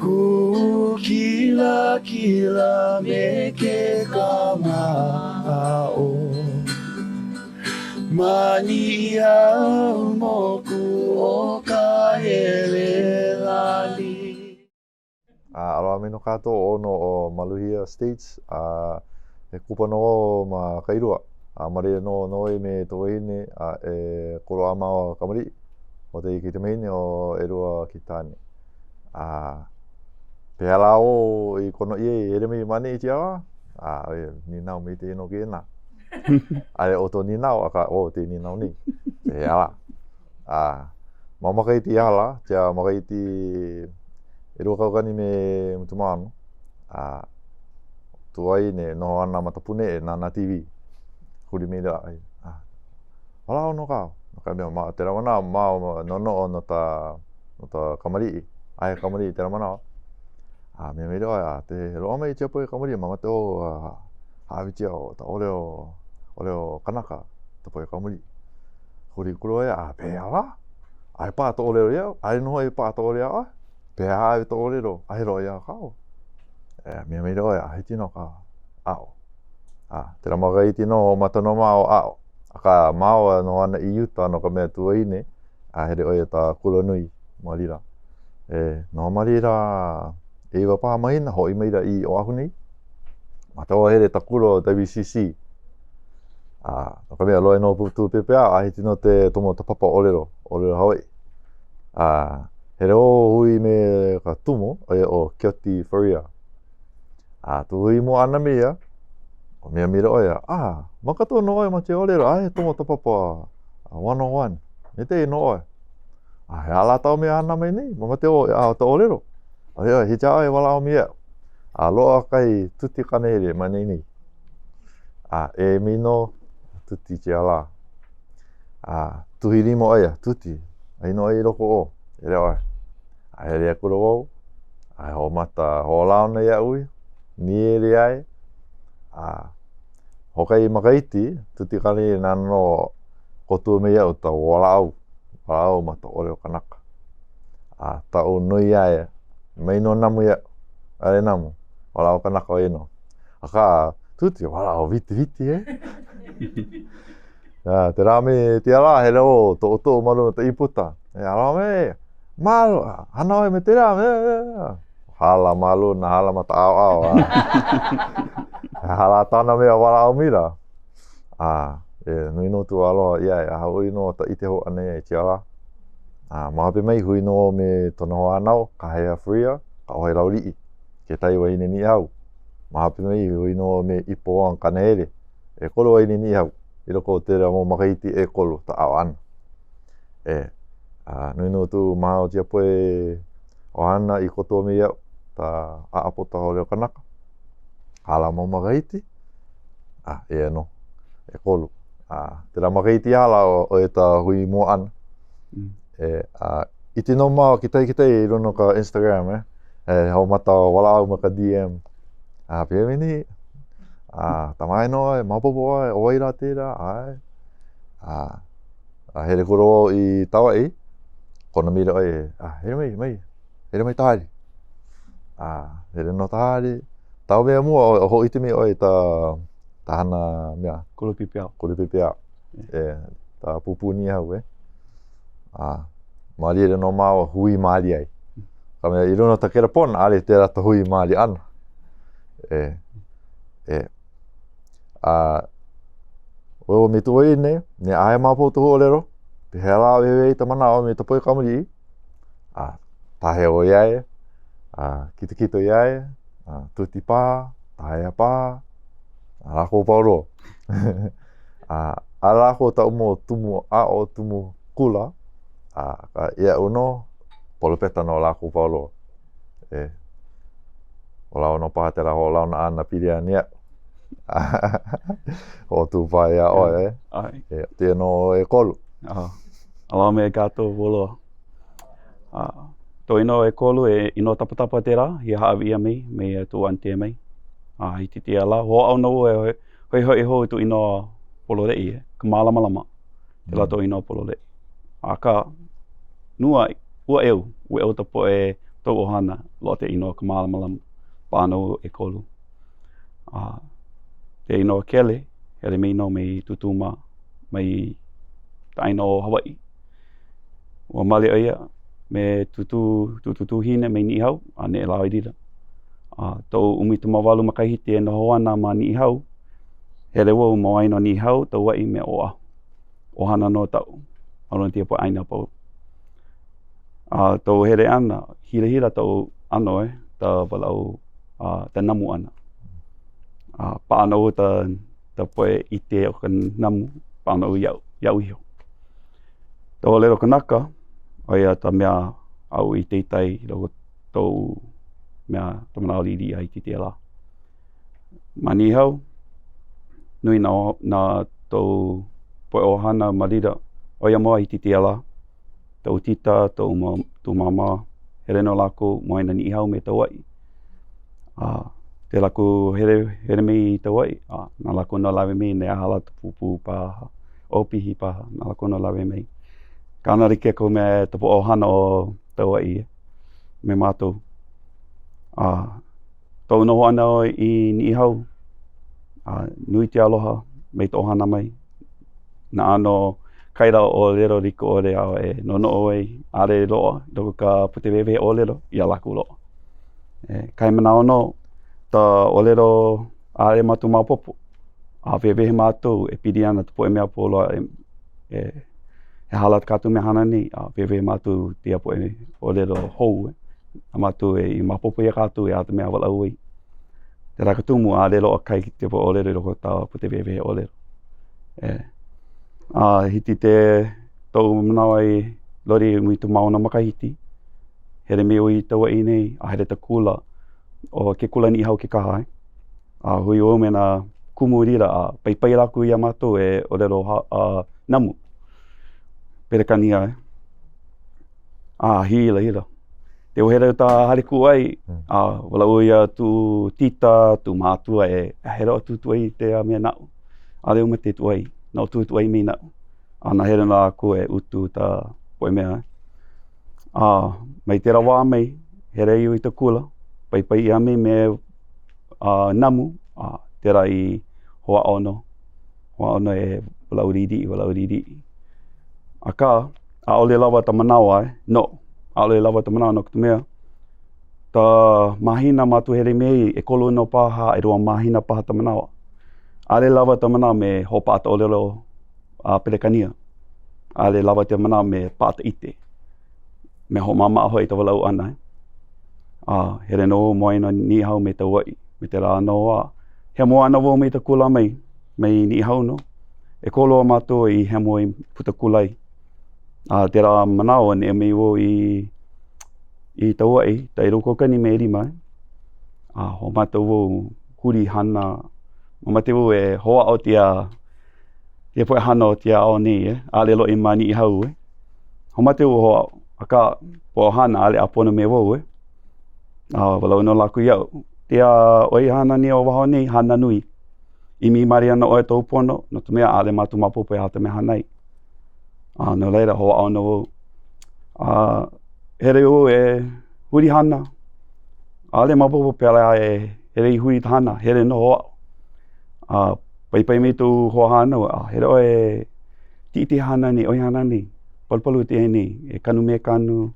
Ku kila kila me ke kama'o Mani au moku o ka hele lali. Aloha me no kātou ono o Maluhia States. E kupa no ma kairua. Mare no e me tō hine e koro amao kamari. O te ki te mehine o e rua ki tāne. Pea la o I kono ie ere mi mani I te awa. Ni nau me te ino ki ena. Ai o tō ni nau, aka o te ni nau ni. E ala. Ma makai ti ala, te a makai ti e rua kaukani me mutumano. Tu ai ne no ana matapune e nana TV. Kuri me da ai. Ala o no kao. Ka mea ma te ramana ma nono o no ta kamari. Ai kamari te ramana. Me me da te roa mai te apo e kamari ma mate o hawitia o ta ole o kanaka te po e kamari. Kuri kuro e pe ala. Ai pa to ole ia, ai no ai pa to ole ia. Pe ai to ole ro, ai ro ia kao. Me me da ai tino ka. Ao. Te ramagai tino o matano mao ao. Aka mao no ana I Utah no ka mea tuaine. Here oia ta kula nui marira. No marira e iwa pā maina hoi meira I Oahu nei. Matawa here ta kula o WCC. No ka mea loe no putu pepea. Ahi tino te tomo ta papa olero Hawaii. Here o hui me ka tumo o Kioti Wharia. Tu hui mo ana mea. O mea mira oia, makato no oia ma te olero, tomo ta papa 101, me te no oia. He ala tau mea ana mai nei, ma te o ta olero. Oia, he tia oia wala o mea. Loa kai tuti kanere ma nei nei. E mino tuti te ala. Tuhiri mo oia, tuti. Ai no ai roko o, ere oia. He rea kuro o, ho mata ho laona ia ui, ni ere ai. Hokai makaiti, tuti kani nano kotua mea o ta walau ma ta ore o kanaka. Ta o nui ae, mai no namu ia, are namu, walau kanaka o eno. Aka tuti, walau viti te rame te ala, he reo, to maru ta iputa. Ala me, malu, hana oi me te rame. Hala malu na hala mata au. Hala tana mea wala au mira. Nui no tu aloha ia e hui no ta ite ho ane e te ala. Mahape mai hui no me tona ho anau, ka hea Wharia, ka ohe lauri. Ke tai wa ine ni hau. Mahape mai hui no me ipo ang kanehere. E kolo wa ine ni hau. I roko te rea mo makaiti e kolo ta au ana. Nui no tu maha o tia poe o ana I kotoa me iau. Ta aapota ho reo kanaka. Hala mo makaiti. E no. E kolu. Te ra makaiti hala o e ta hui mo ana. I tino mao kitai I rono ka Instagram hau mata wala au maka DM. Pia meni. Tamai no ai, mapopo ai, o waira tērā, ai. Here kuro I tawa I. Kona mira ai, here mai tāri. Here no tāri. Tau mea mua, ho ite me oi ta hana mea. Kulupipiao. Ta pupuni hau Maari ere no mao hui maari ai. Ka mea I rono ta kera pona, ale te rata hui maari ana. O me tu ne ahe mapo tu olero. Pe hela wewe ta mana o me ta poi kamuri. Tahe o iae. Kitakito iae. Tuti pā, taea pā, rako pauro. Rako ta umo tumu o tumu kula, ka ia uno, polopeta no rako pauro. O lao no pātera ho lao na ana piria nia. O tu pai a oe, te no e kolu. Aloha me kātou woloa. Tō ino e kolu ino tapatapa te rā, hi haawi ia mei, mei tū ante mei. I titi ala, ho au nau hoi ho tu ino polorei ka mālama te la tō ino polorei. Ka nua ua eu tapo tau ohana, loa te inoa ka malamalama, pānau e kolu. Te inoa kele, hele me ino me tutuma, mai taina o Hawaii. Ua male aia, me tutu hine me ni hau, a ne e lao i rira. Tau umitumawalu makahiti e noho ana ma ni hau, hele wau mo aina ni hau, tau wai me o ahu. Ohana no tau, arona tia po aina pau. Tau here ana, hira tau ano ta walau ta namu ana. Pānau ta poe ite o ka namu, pānau iau iho. Tau lero kanaka, oia ta mea au i teitai, loko tau mea tamanao riri ai ti te ala. Mani hau, nui na tau poe ohana marira, oia moa i ti te ala, tau tita, tau mama, here no lako moena ni hau me tau ai. Te lako here me i tau ai, nā lako no lawe me ne ahala te pupu paha, opihi paha, nā lako no lawe me. Kāna rike ko me te po ohana o tau ai, me mātou. Tau noho ana i ni hau, nui te aloha, me te ohana mai. Nā ano kaira o lero riko o reo e nono o ei, are roa, roko ka putewewe o lero, ia laku roa. Kai mana ono, ta o lero are matu maupopo, wewehe mātou e piri ana te poe mea poloa e halat kātou me hana ni, wewehe mātou tia poe o lero hou, a mātou e i maupopo ia kātou e ata mea walau ei. Te rakatumu a lero a kai te po o lero roko ta putewewe o lero. Hiti te tau manawa i lori mui tu mauna makahiti. Here me o i taua i nei, a here ta kula o ke kula ni hau ke kaha. Hui o mena kumu rira a pai raku i a mātou e o rero namu. Perekania hira. Te o here ta hariku ai, walau ia tu tita, tu mātua e here o tutu ai te mea nau. Are uma te tu ai. Nau tutu ai mi nau. Nā here nā ko e utu ta poe mea. Mai te rawa mei, here iu i te kula. Pai ia mei me namu, tera i hoa ono. Hoa ono e walau riri. Aka, aole lawa ta manawa aole lawa ta manawa no kutu mea. Ta mahina mātu here mei e kolo no paha e roa mahina paha ta manawa. Ale lawa ta mana me ho pata o lero perekania. Ale lawa te mana me pata ite. Me ho mama aho i ta walau ana. Here no moina ni hau me tau ai. Me te rā noa. He moa ana wau me ta kula mai. Mei ni hau no. E kolo a mātou i he moa i puta kulai. Te rā manao ne me wo i tau ai. Ta i roko kani me eri mai. Ho mātou wau kuri hana. Mama te wu e hoa o tia poe hana o tia o ni ale lo i mani i hau Homa te wu hoa aka po hana ale apona me wau walau no laku iau. Tia oi hana ni o waho ni hana nui. I mi mari ana o e tau pono no tu mea ale matu mapopo e hata me hanai. No leira hoa o no wau. Here u e huri hana. Ale mapopo pela e here i huri hana, here no hoa. Pai me tu hoa hana, here oe titi hana ni, oi hana ni, palpalu te ni, e kanu me kanu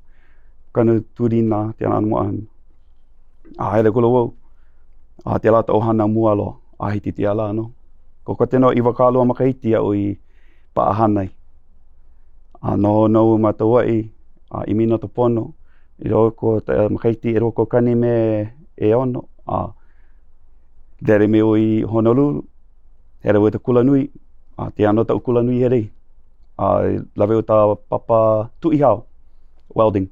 turina, te ana mua ana. Here kolo wau, te lata o hana mua lo, hiti te ala no. Ko teno i wakalo makahiti au i paa hanai. No matau ai, i mino to pono, i roko makahiti e roko kani me e ono, Dere me o i Honolulu, here o te kula nui, te ano tau kula nui here. Lawe o ta papa tui hao, welding.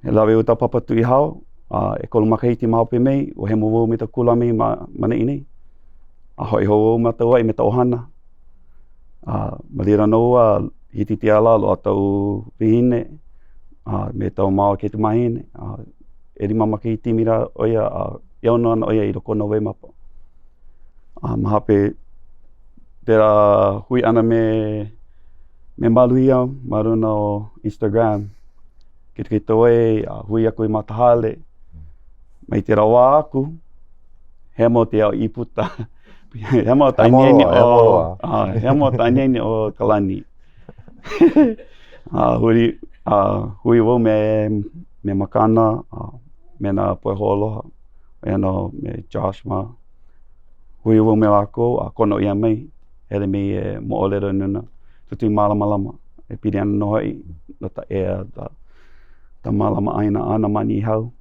Lawe o ta papa tui hao, e kolu makahiti maope mei, o he mo me ta kula mei mana i nei. Hoi ho ma tau ai me ta ohana. Malira noa, hiti te ala lo a tau vihine, me tau mao ke te mahine. E rima makahiti mira oia, Iau no ana oia i roko no wei mapa. Mahape tera hui ana me maluia maruna o Instagram. Ki toe, hui aku I matahale. Mai te rawa aku, he mo te au I puta. he mo taineni o Kalani. Hui wau me Makana, me na Poeholoha, me Josh ma. Hui wau me lako, kono ia mai, hele me mo olero nuna. Tutu malama, e piri ana no hoi, no ta ea, ta malama aina ana mani I hau.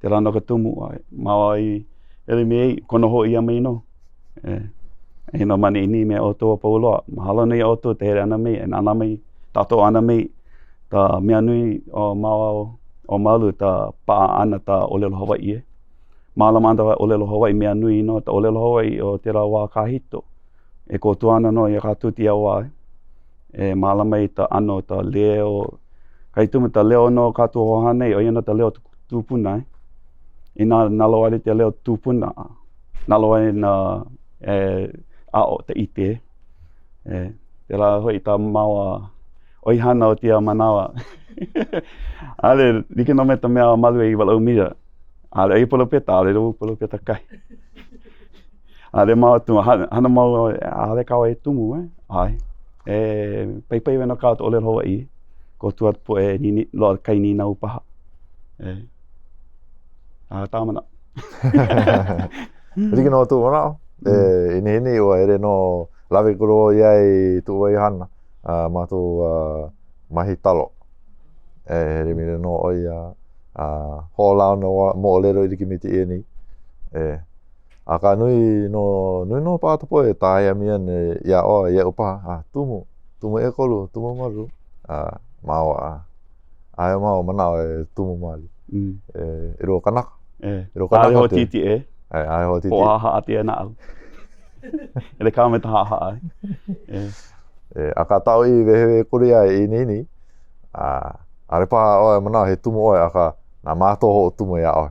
Te rano ka tumu, maua I ele me kono ho ia mai no. E no mani ini me o toa pauloa. Mahala nei o te here ana mei, en ana mei, tato ana mei, ta mea nui o maua o malu ta paa ana ta olelo Hawaii e. Malama anda olelo Hawaii mea nui no, ta olelo Hawaii o te rawa kahito. E ko tuana no, ia katuti awa e malama I ta ano ta leo, kai tumu ta leo no katu hohane, o iana ta leo tupuna e. Ina nalo ari te leo tupuna, nalo ari na ao te ite. Te la hoi ta maua oihana o tia manawa. Ale, like no me ta mea malu I walau mira. Ale, I polopeta, ale rau polopeta kai. Ale mau tu, hana mau, ale kawa e tumu, ai. Pei wena kātu ole Hawaii. Ko tuat po nini, loa kai nina upaha. Tāmana. Riki no tu wanao. Ini o ere no lawe kuro iai tu wai hana. Mātou mahi talo. Re mire no oia ho lao no mo olero I riki me te e ni. A ka nui no pātapo e tāia mian ia oa ia upaha. Tumu e kolu, tumu maru. Maua aia mau manao e tumu mali. E ro kanaka. Ai ho titi e. Ai ho titi. O aha ati e na au. Ele ka me ta ha ai. A ka tau I vehe kuria I nini. Are paha oe manao he tumu oe aka na mātou ho tumu ia oe.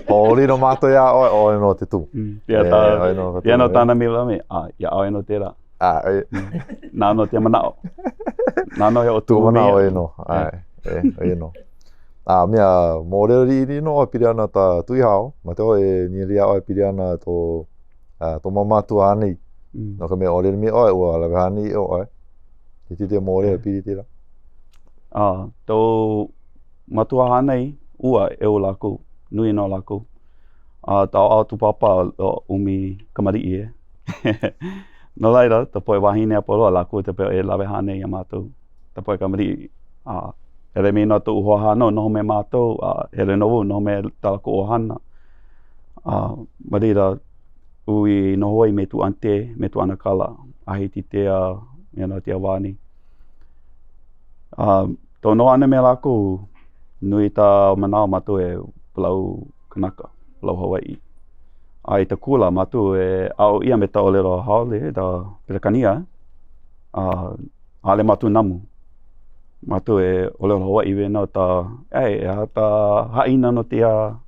Ho rino mātou ia oe no te tumu. Ia no tāna mi lame, ia oe no tērā. Nā no te manao. Nā no he o tumu manao e no. E no. Mea mōrero ri no oe piri ana ta tui hao. Ma te oe ni ria oe piri ana tō mamatu hanei. No ka mea orero mi oe ua lawe hanei oe. He te mōrero piri tira. Tō matua hanei ua e o lako, nui no lako. Tau au tu papa o umi Kamari'i e. No laira, ta poe wahine a poloa lako te peo e lawe hanei a mātou. Ta poe Kamari'i. Ele me no tu uhoa no, noho me mātou, ele novu, noho me talako o hana. Marira, ui noho I me tu ante, me tu anakala, ahi ti tea, tea wāni. Tō no ane me lako, nui ta manao mātou e pulau kanaka, pulau Hawaii. Ai ta kula mātou e au ia me ta olero haole, ta Perakania. Ale mātou namu. Mātou e olero Hawaii wena ta, ta haina no tia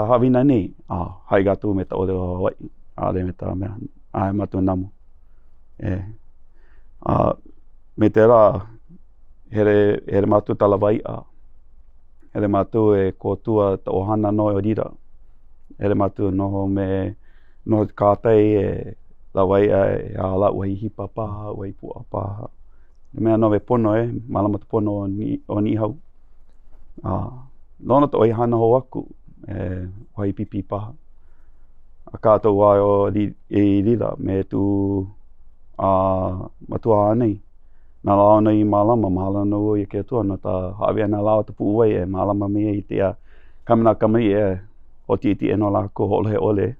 hawina nei. Hai gatu me ta olero Hawaii. Ale me ta mea, ai mātou namu. Me te rā, here mātou talawai Here mātou e kōtua ta ohana no o rira. Here mātou noho kātai e lawai e ala ua hipa paha, ua ipua paha. Mea no we pono malama te pono o ni hau. Lona ta oi hana ho aku, ua pipi paha. A kātou wai o rira me tu matua anei. Nā lao nei malama, mahala no I ke atua, no ta haawea nā lao te puuwai e malama mea I te kamina Kamari'i e o titi e no lako ole ole.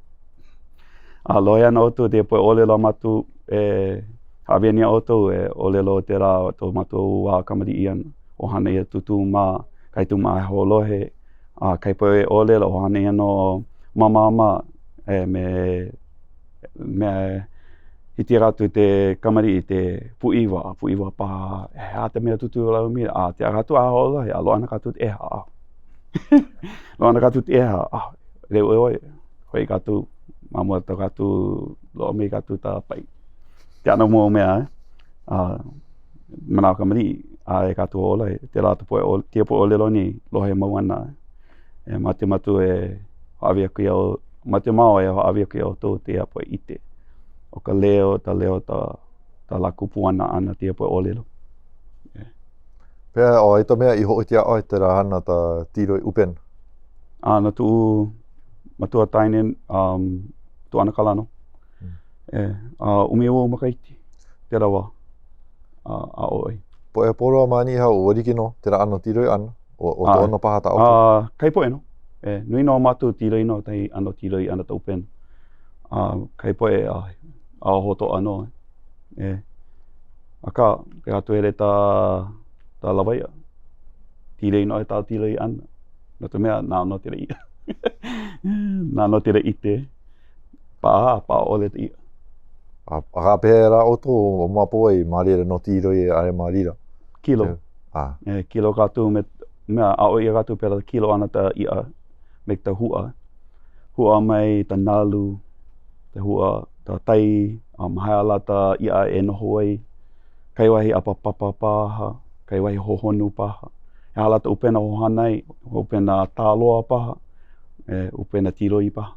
Loia na otu te poe ole lo matu haawea nia otu e ole lo te rā tō matu wā Kamari'i ana. O hana ia tutu mā, kai tu mā ho lohe, kai poe ole lo hana ia no mama me hiti ratu te Kamari'i te puiwa paha, te mea tutu lau mira, te ratu a hola, lo ana katu te eha. Lo ana katu te eha, reu e oi, hoi katu, mamua ta katu, lo me katu ta pai. Te ana mua mea, manao Kamari'i, e kātua ola, te rāta poe o, tia poe o lelo ni, lohe mau ana. E mate matu e hoawi aku iau, mate mao e hoawi aku iau tō tia poe ite. O ka leo ta laku puana ana tia poe o lelo. Pea o ito mea I hoʻi tia oi te rahana ta tiroi upen. Na tu matua taine tu ana kalano. Umi o makaiti, te rawa a oi. Po e poroa mani hau oriki no te ano tiroi ana o to ono paha ta auto. Kai poe no. Nui no matu tiroi no tai ano tiroi ana ta upen. Kai poe a hoto ano. Aka ke atu ere ta lawaia. Tiroi no e ta tiroi ana. No te mea nā no tira ia. Nā no tira ite. Pa ole te ia. Aka pēra auto o mapo I marira no tiroi e are marira. Kilo. Kilo kātu mea a oi kātu pēra kilo ana ta ia me ta hua. Hua mai ta nalu, te hua ta tai, mahai ala ta ia e noho ai. Kai wahi apa papa paha, kai wahi hohonu paha. E hala ta upena hohanai, upena tāloa paha, upena tiroi paha.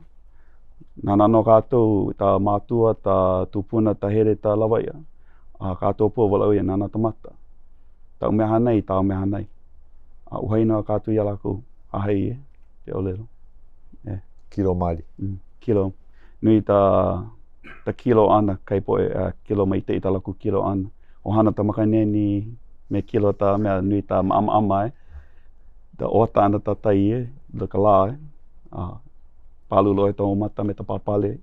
Nā no kātou ta mātua, ta tupuna, ta here, ta lawaia. Kātou pua walau ia nāna ta mata. Ta umea hanai, ta umea hanai. Uhaina kātou ia lako ahei te olelo. Kilo mari. Kilo. Nui ta kilo ana, kai poe kilo mai te ita lako kilo ana. O hana ta makaneni me kilo ta mea nui ta ama ta ota ana ta tai da ka la palulo e tō mata me ta papale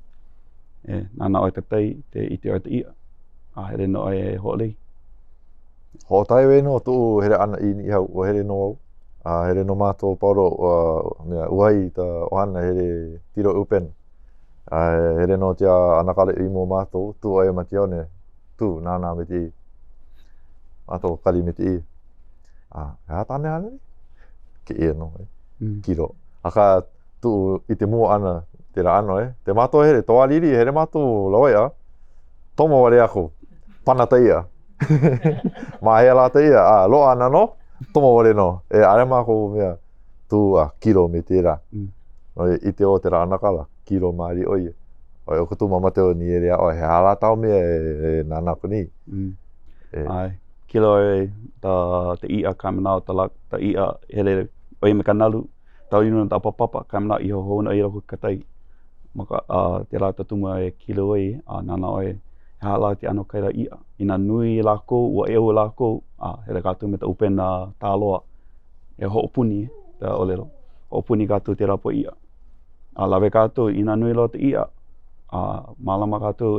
nana o te tai te ite o te ia here no e ho'olei. Ho tai weno tu here ana I hau o here no au. Here no mātou pauro mea uai ta ohana here tiro upen. Here no tia anakare I mō mātou tu o e mati au ne tu nāna me ti mātou kari me ti hea tāne hana ni? Ke e no kiro. Aka tu I te mua ana te ra ano te mātou here toa riri here mātou lawaia tomo ware ako pana ta ia. Mahea la ta ia loa ana no tomo ware no are mako mea tu kiro me te ra. No I te o te ra anakala kiro mari oi. Oi o kutu mamateo ni ere a he ala tau mea nana ko ni. Ai kilo te ia kamanao ta ia hele oi me kanalu tau inu ta papa kamanao I hohona I roko katai. Maka te rata tuma kilo nana oi hala te ano kaira ia. Ina nui lako ua eo lako hele kātou me ta upena tāloa ho'opuni ta olelo. Ho'opuni kātou te rapo ia. Lawe kātou ina nui lo te ia. Malama kātou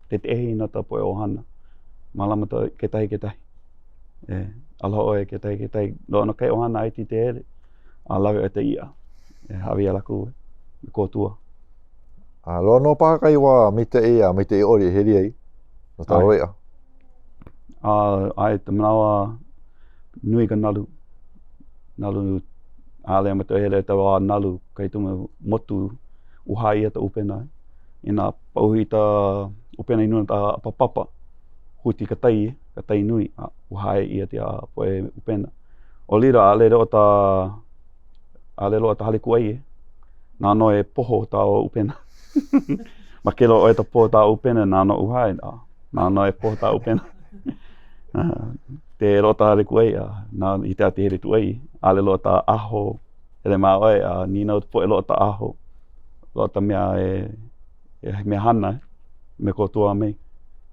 te tehi ina ta poe ohana. Malama ta ke tahi. Aloha oe ke tahi. Lo ana kai ohana aiti te ere. Lawe o te ia. Hawi alaku me kōtua. Lo no pākai wā me te ori heri ai. No tā oea. Ai te manawa nui ka nalu. Nalu ale me te here te wā nalu kai tume motu uhai ta upena. Ina pauhi ta upena inuna ta papapa. Huti ka tai nui uhai ia te poe upena. O lira ale o ta hale kuai nāno e poho ta o upena. Makelo o e ta poho ta upena nāno uhai nāno e poho ta upena. Te rota hale kuai nā I te ati here tuai ale lo ta aho ele mā oe nina o te poe lo ta aho lo ta mea mea hana me kotua mei.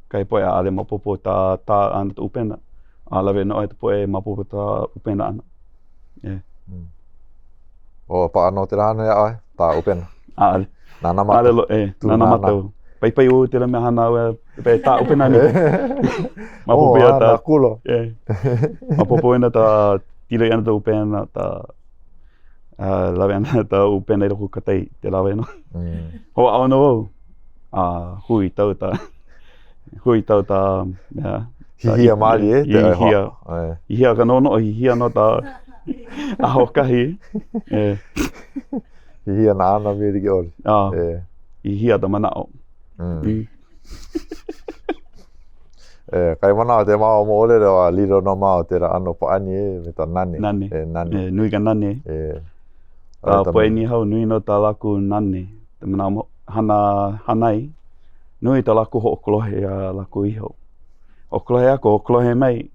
Kai poe ale mapopo ta ana ta upena. Lawe no e te poe mapopo ta upena ana. O pa ano te rana ai ta upena. Ale. Nana mata. Ale lo nana mata. Pai o te me hana pe ta upena ni. Mapopo ia ta kulo. Mapopo ina ta tira ana ta upena ta lawe ana ta upena I roko katai te lawe no. Ho ao no hui tau ta hihia mari hihia ka nono hihia no ta aho kahi hihia na ana me riki ori hihia ta manao Kai mana o te mao mo ole reo a liro no mao te ra ano pa ani me ta nani. Nani. Nani. Nui ka nani. Ai Poe ni hau nui no tā laku nani. Te mana hanai. Nui tā laku ho'okolohe a laku iho. Okolohe ako, okolohe mai.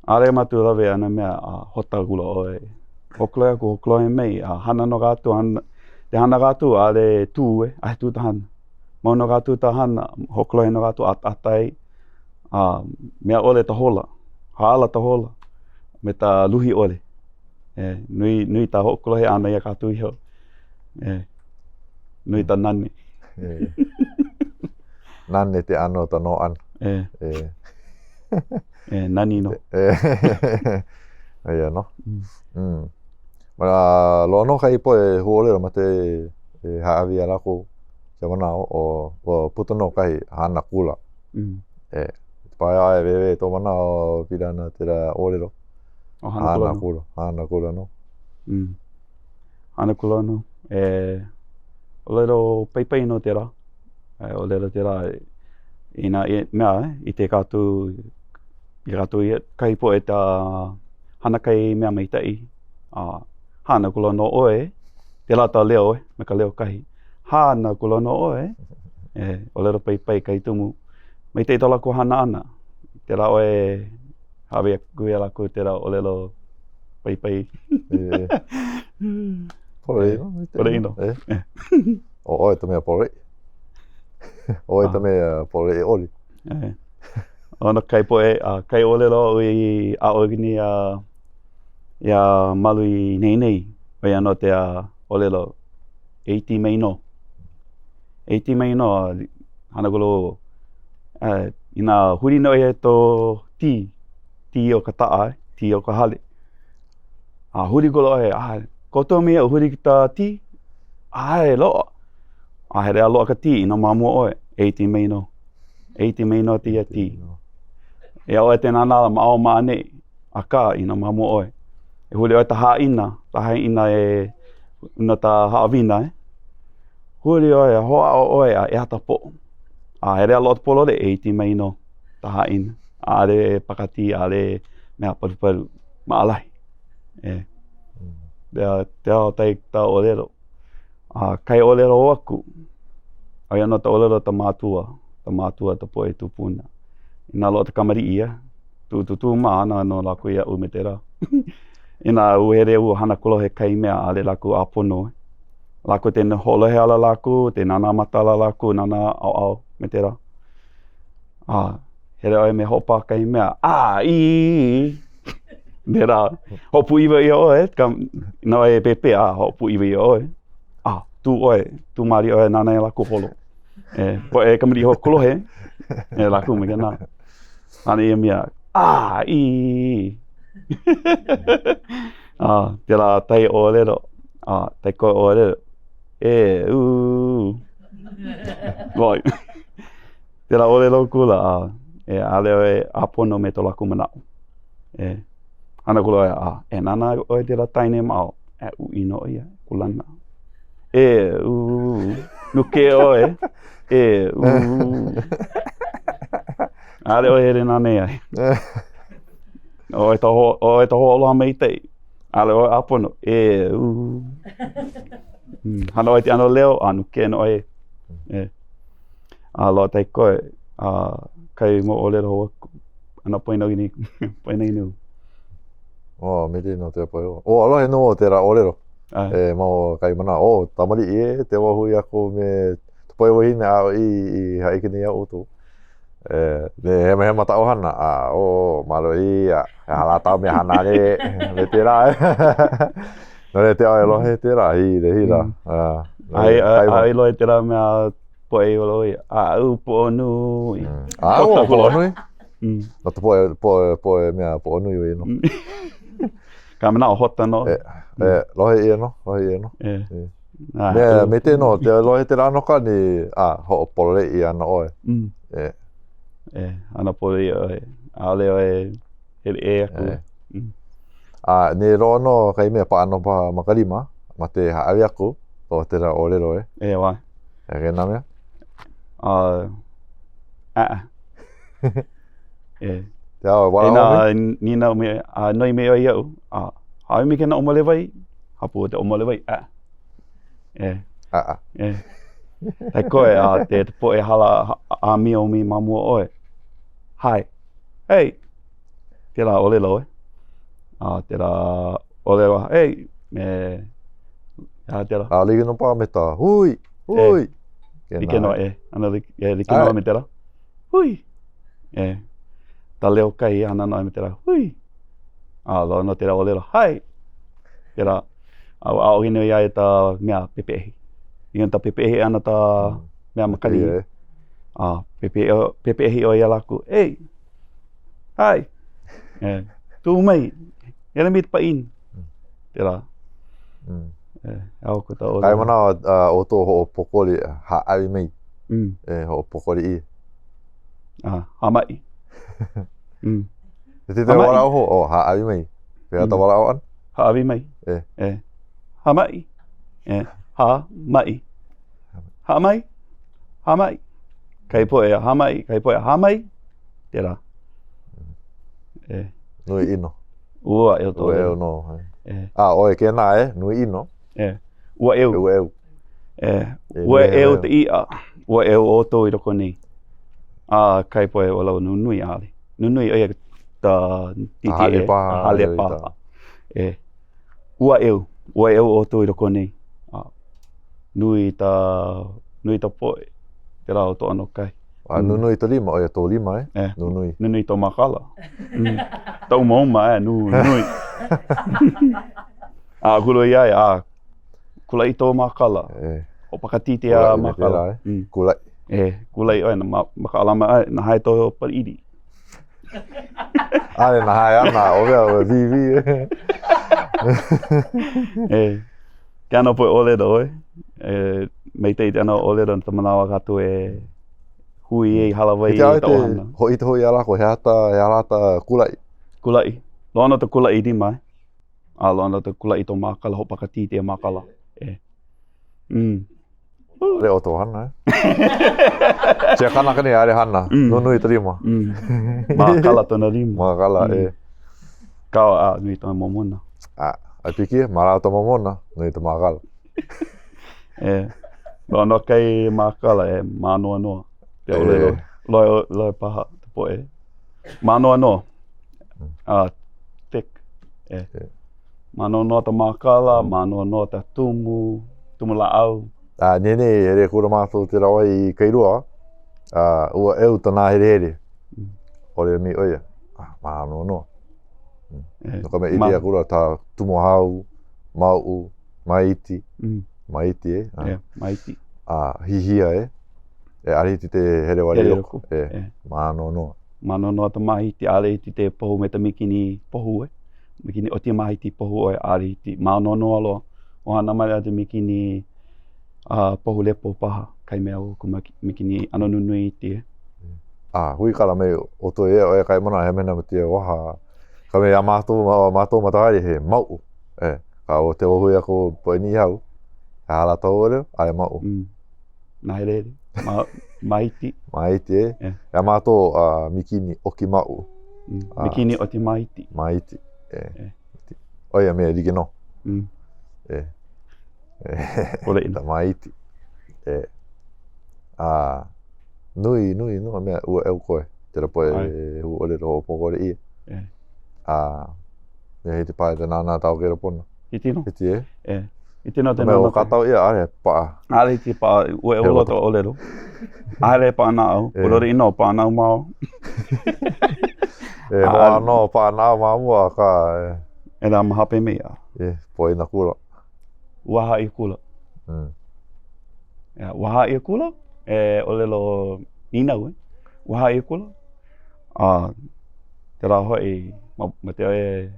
Are matu lawe ana mea a hota gula oe. Okolohe ako, okolohe mai. A hana no gātu, te hana gātu a le tū e, ai tū ta hana. Mau no gātu ta hana, hokolohe no gātu atai. Mea ole ta hola, haala ta hola, me ta luhi ole. Nui ta hokolohe ana ia kātu iho. Nui ta nani. Nani te ano ta no an. Nani no. Ia no. Mara loa no kai po e huolero ma te haawi a lako te manao o puta no kai hana kula. Pai ai wewe tō mana o pirana te ra orero. Hana kula no. Hana kula no. O lero peipai no te ra. O lero te ra mea i te kātu kai po e ta hana kai mea meitai. Hana kula no oe, te lata leo me ka leo kahi. Hana kula no oe, o lero peipai kai tumu. Mei te itola ko hana ana. Te ra oe hawe kui ala ko te ra o lero peipai. Porei no? Porei no. O oe te mea porei. Oe te mea porei oli. Ona kai poe, kai o lero i a oigini ia malu i nei. Oi ano te o lero 80 mei no. 80 mei no, hana kolo ina huri no e tō ti o ka taa, ti o ka hale. Huri kolo e, koto mea huri ki tā ti, e loa. He rea loa ka ti, ina mamua oe, 80 mei no. 80 mei no ti a ti. Ia oe te nana mao maa nei, a ka ina mamua oe. E huri oe ta haina e una ta haawina Huri oe, hoa o oe a ea ta po. He rea loa polo le 80 mei no, ta haina. Ale pakati, ale mea paru maalahi. Te ao tai ta o lero. Kai o lero o aku. Ai ano ta o lero ta mātua ta poe tupuna. Ina loa ta kamari ia. Tu maa ana no lako ia ume te ra. Ina uhere u hana kolohe kai mea ale lako a pono. Lako te holohe ala lako, te nana matala lako, nana au me te ra. Here oe me hopa kai mea. Me ra. Hopu iwa ia oe. Ina oe pepe hopu iwa ia oe. Tu mari oe nana e lako holo. Po e kamari ho kolohe. E lako me kena. Ana ia mea. Te la tai o lero. Tai koe o lero. Vai. Te la o lero kula. Ale oe apono me to lako manao. Ana kula e nana oe te la taine mao. Uino ia. Kulana. Nuke oe. Ale oe re nane ai. Oe ta ho aloha mei tei. Ale oe apono. Hana oe te ano leo, nuke no oe. Loa tai koe. Kai mo o lero hoaku. Ana poinagi ni. Poinagi ni. Me te no te apai o. Alohe no o te ra o lero. Mau kai mana. Tamari te wahui ako me poe wahine i haikini au tu. Me he mata o hana. Malo i hala tau me hana me te ra. No le te ai lohe te ra hi ra. Ai lohe te ra mea poe o loi. Po nui. Po nui? No te poe mea po nui o ino. Ka mana o hota no. Lohe i no. Me te no, te lohe te rano ka ni ho pole i ana oe. Ana pole i oe. Ale oe aku. Ni roa no kai mea pa ano pa makarima, ma te haawi aku, o te ra o lero e. Wai. Ke nā mea? E. Te ao wala Ina ome. nina me noi me oi au. Hae me kena omole vai. Hapu te omole vai. E. E. Tai koe te po e hala a mi o mi mamua oe. Hai. Hey. Tērā ole lo e. Tērā ole wa. Hey. Me. Tērā. Ligi no pā me tā. Hui. Hui. Like no e. Ana like no me tērā. Hui. E. Ta leo kai ana no me tērā. Hui. Lo no tērā ole lo. Hai. Tērā. Au hino ia e tā mea pepehi. Ion ta pepehi ana tā mea makani. Pepehi o ia laku. Ei. Hai. Tu mai. Ena mit pa in. Tērā. Au ko ta ole. Kai mana o tō ho pokoli haawi mei. Ho pokoli i. Hamai. Te te wala o ho haawi mei. Pea ta wala o an? Haawi mai. Hamai. Hamai. Hamai. Hamai. Kai po e hamai. Kai po e hamai. Tērā. Nui ino. Ua eo tō. Ua eo no. Oe ke nā nui ino. Ua eo. Ua eo. Ua eo te ia. Ua eo o tō i roko ni. Kai po e walau nunui ale. Nunui oia ta titi e. Hale paha. Ua eo. Ua eo o tō i roko ni. Nui ta poe. Te rao tō ano kai. Nunui ta lima, oia tō lima Nunui. Nunui tō makala. Tau mauma nunui. Kuro iai, kulai tō makala. O pakatiti a makala. Kulai. Kulai oia, makalama na hai tō pariri. Na hai ana, o vivi. Ke ana poe ole do mei te ana ole do ta manawa katu hui e halawai e tau hana. Hoi te hoi alako, he alata kulai. Kulai. Loana ta kulai di mai. Loana ta kulai tō makala, ho pakatiti a makala. Re o tō hana Tia kanaka ni are hana, nunui ta rima. Makala tōna rima. Makala, Kawa nui tōna momona. Ai piki, marau ta momona, nui ta makala. Loana kai makala manoa noa. Te ole loi paha te poe. Manoa noa. Tek. Manoa noa ta makala, manoa noa ta tumu la au. Nene, here kura mātou te rawa i Kairua, ua eu tana here. Ore mi oia, manoa noa. Noka me iti a kura ta tumo hau, mau, maiti. Maiti maiti. Hihia ariti te here wari roko. Manoa noa. Manoa noa ta mahiti, ale iti te pohu me ta mikini pohu Mikini o te mahiti pohu ariti. Manoa noa loa. O hana mai a te mikini pohu lepo paha. Kai mea o ku mikini ano nunui iti Hui kala me o to oe kai mana he mena me te waha. Ka me a mātou matahari he mau. Ka o te ohui ako poe ni hau. Ka hala tau oreo, ai mau. Nā here Maiti. Maiti a mātou mikini oki mau. Mikini o te maiti. Maiti. Oia mea rige no. Ole ina. Ta maiti. Nui no mea ua eu koe. Tera poe hu ole roho pokore i. Mea hiti pae te nāna tau kera pona. Hiti no? Hiti Hiti no te nāna. nāna. Mea o katau ia are paa. Ale hiti paa ua eu loto ole ro. Ale paa nā au. Urore ino paa nā mao. Hoa no paa nā mamua ka. Rā mahape mea. Poe na kura. Waha i kula. Waha i kula? Ole lo inau Waha i kula? Te rā hoi ma te oe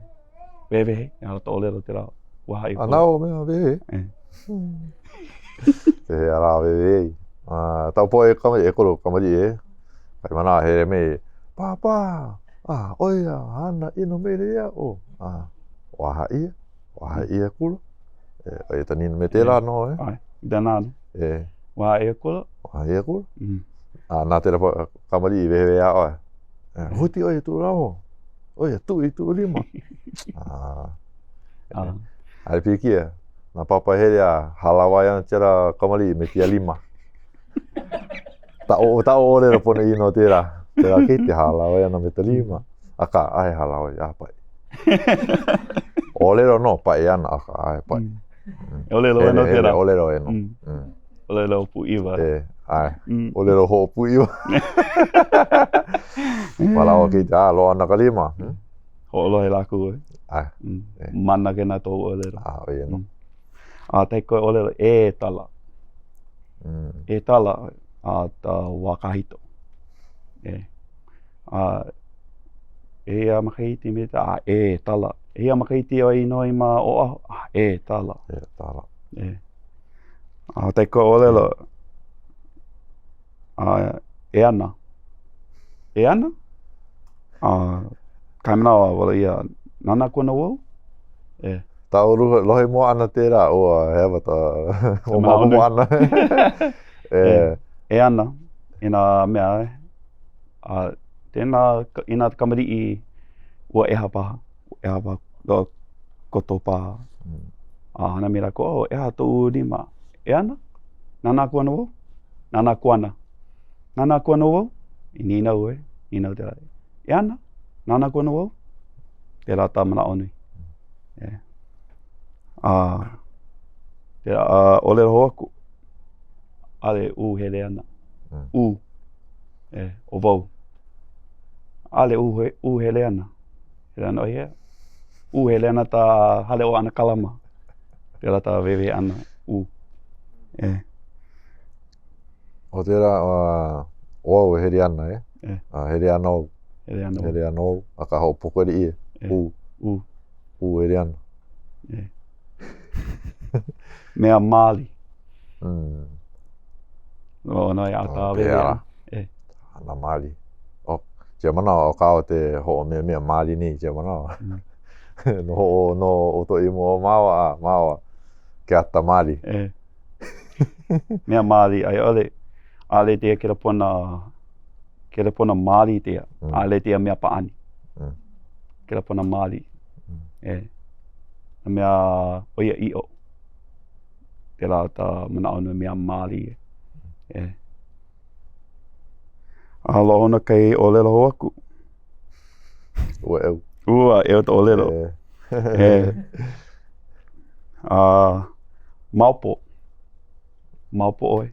wewehe. Ala to ole lo te rā waha i kula. Anau mea wewe. Te hea rā wewe. Tau poe kamari e koro kamari Kai mana here me. Papa! Oia, hana ino mere ia o. Waha ia kula. Oia ta nina me te rā no Ai, danāno. Waha ia kula? Waha ia kula. Nā te rapa kamari i wewe ia oe. Huti oi tu rao. Oi, tu i tu lima. Ai pikia. Na papa herea halawa ia tera kamali me tia lima. Ta o le pone ino tera. Tera ki te halawa ia na me te lima. Aka ai halawa ia pai. Ole no pai ana aka ai pai. Ole lo no tera. Ole lo eno. Ole lo pu iwa. Ai. Ole lo ho pu iwa. Palawa ki te lo ana kalima. Ho lo he laku. Ai. Mana ke na tō ole lo. Oi no. Te koe ole lo e tala. E tala ta wakahito. E makahiti me ta e tala. E makahiti o ino I ma o aho. E tala. E tala. Te koe ole lo e ana. E ana? Kai manawa wala ia nana kona wau? Ta uru lohe mo ana tera o hewa ta o mamu mo ana. E ana ina mea tēnā ina kamari I ua eha paha koto paha. Hana mira ko eha tō rima. E ana? Nana kuana wau? Nana kuana. Nana kuana wau? I nina ue. Nina tera. E ana? Nana kuana wau? Tera tā mana onui. Tera ole roho aku. Ale hele ana. O wau. Ale hele ana. Hele ana oia. Hele ana ta hale o ana kalama. Tera ta wewe ana. O tera o hele ana hele ana o. Hele ana o. Aka hau pokori I. Hele ana. Mea Māli. O no ia ta wewe ana. Ana Māli. Tia mana o kao te ho mea Māli ni tia mana. No o to I mo mawa ke ata Māli. Mea Māli ai ole ale tia kera pona Māli tia. Ale tia mea paani. Kera pona Māli. Na mea oia I o. Tera ta mana ona mea Māli. Alo ona kai ole lo aku. Ua e o to ole lo. Maupo. Maupo oi.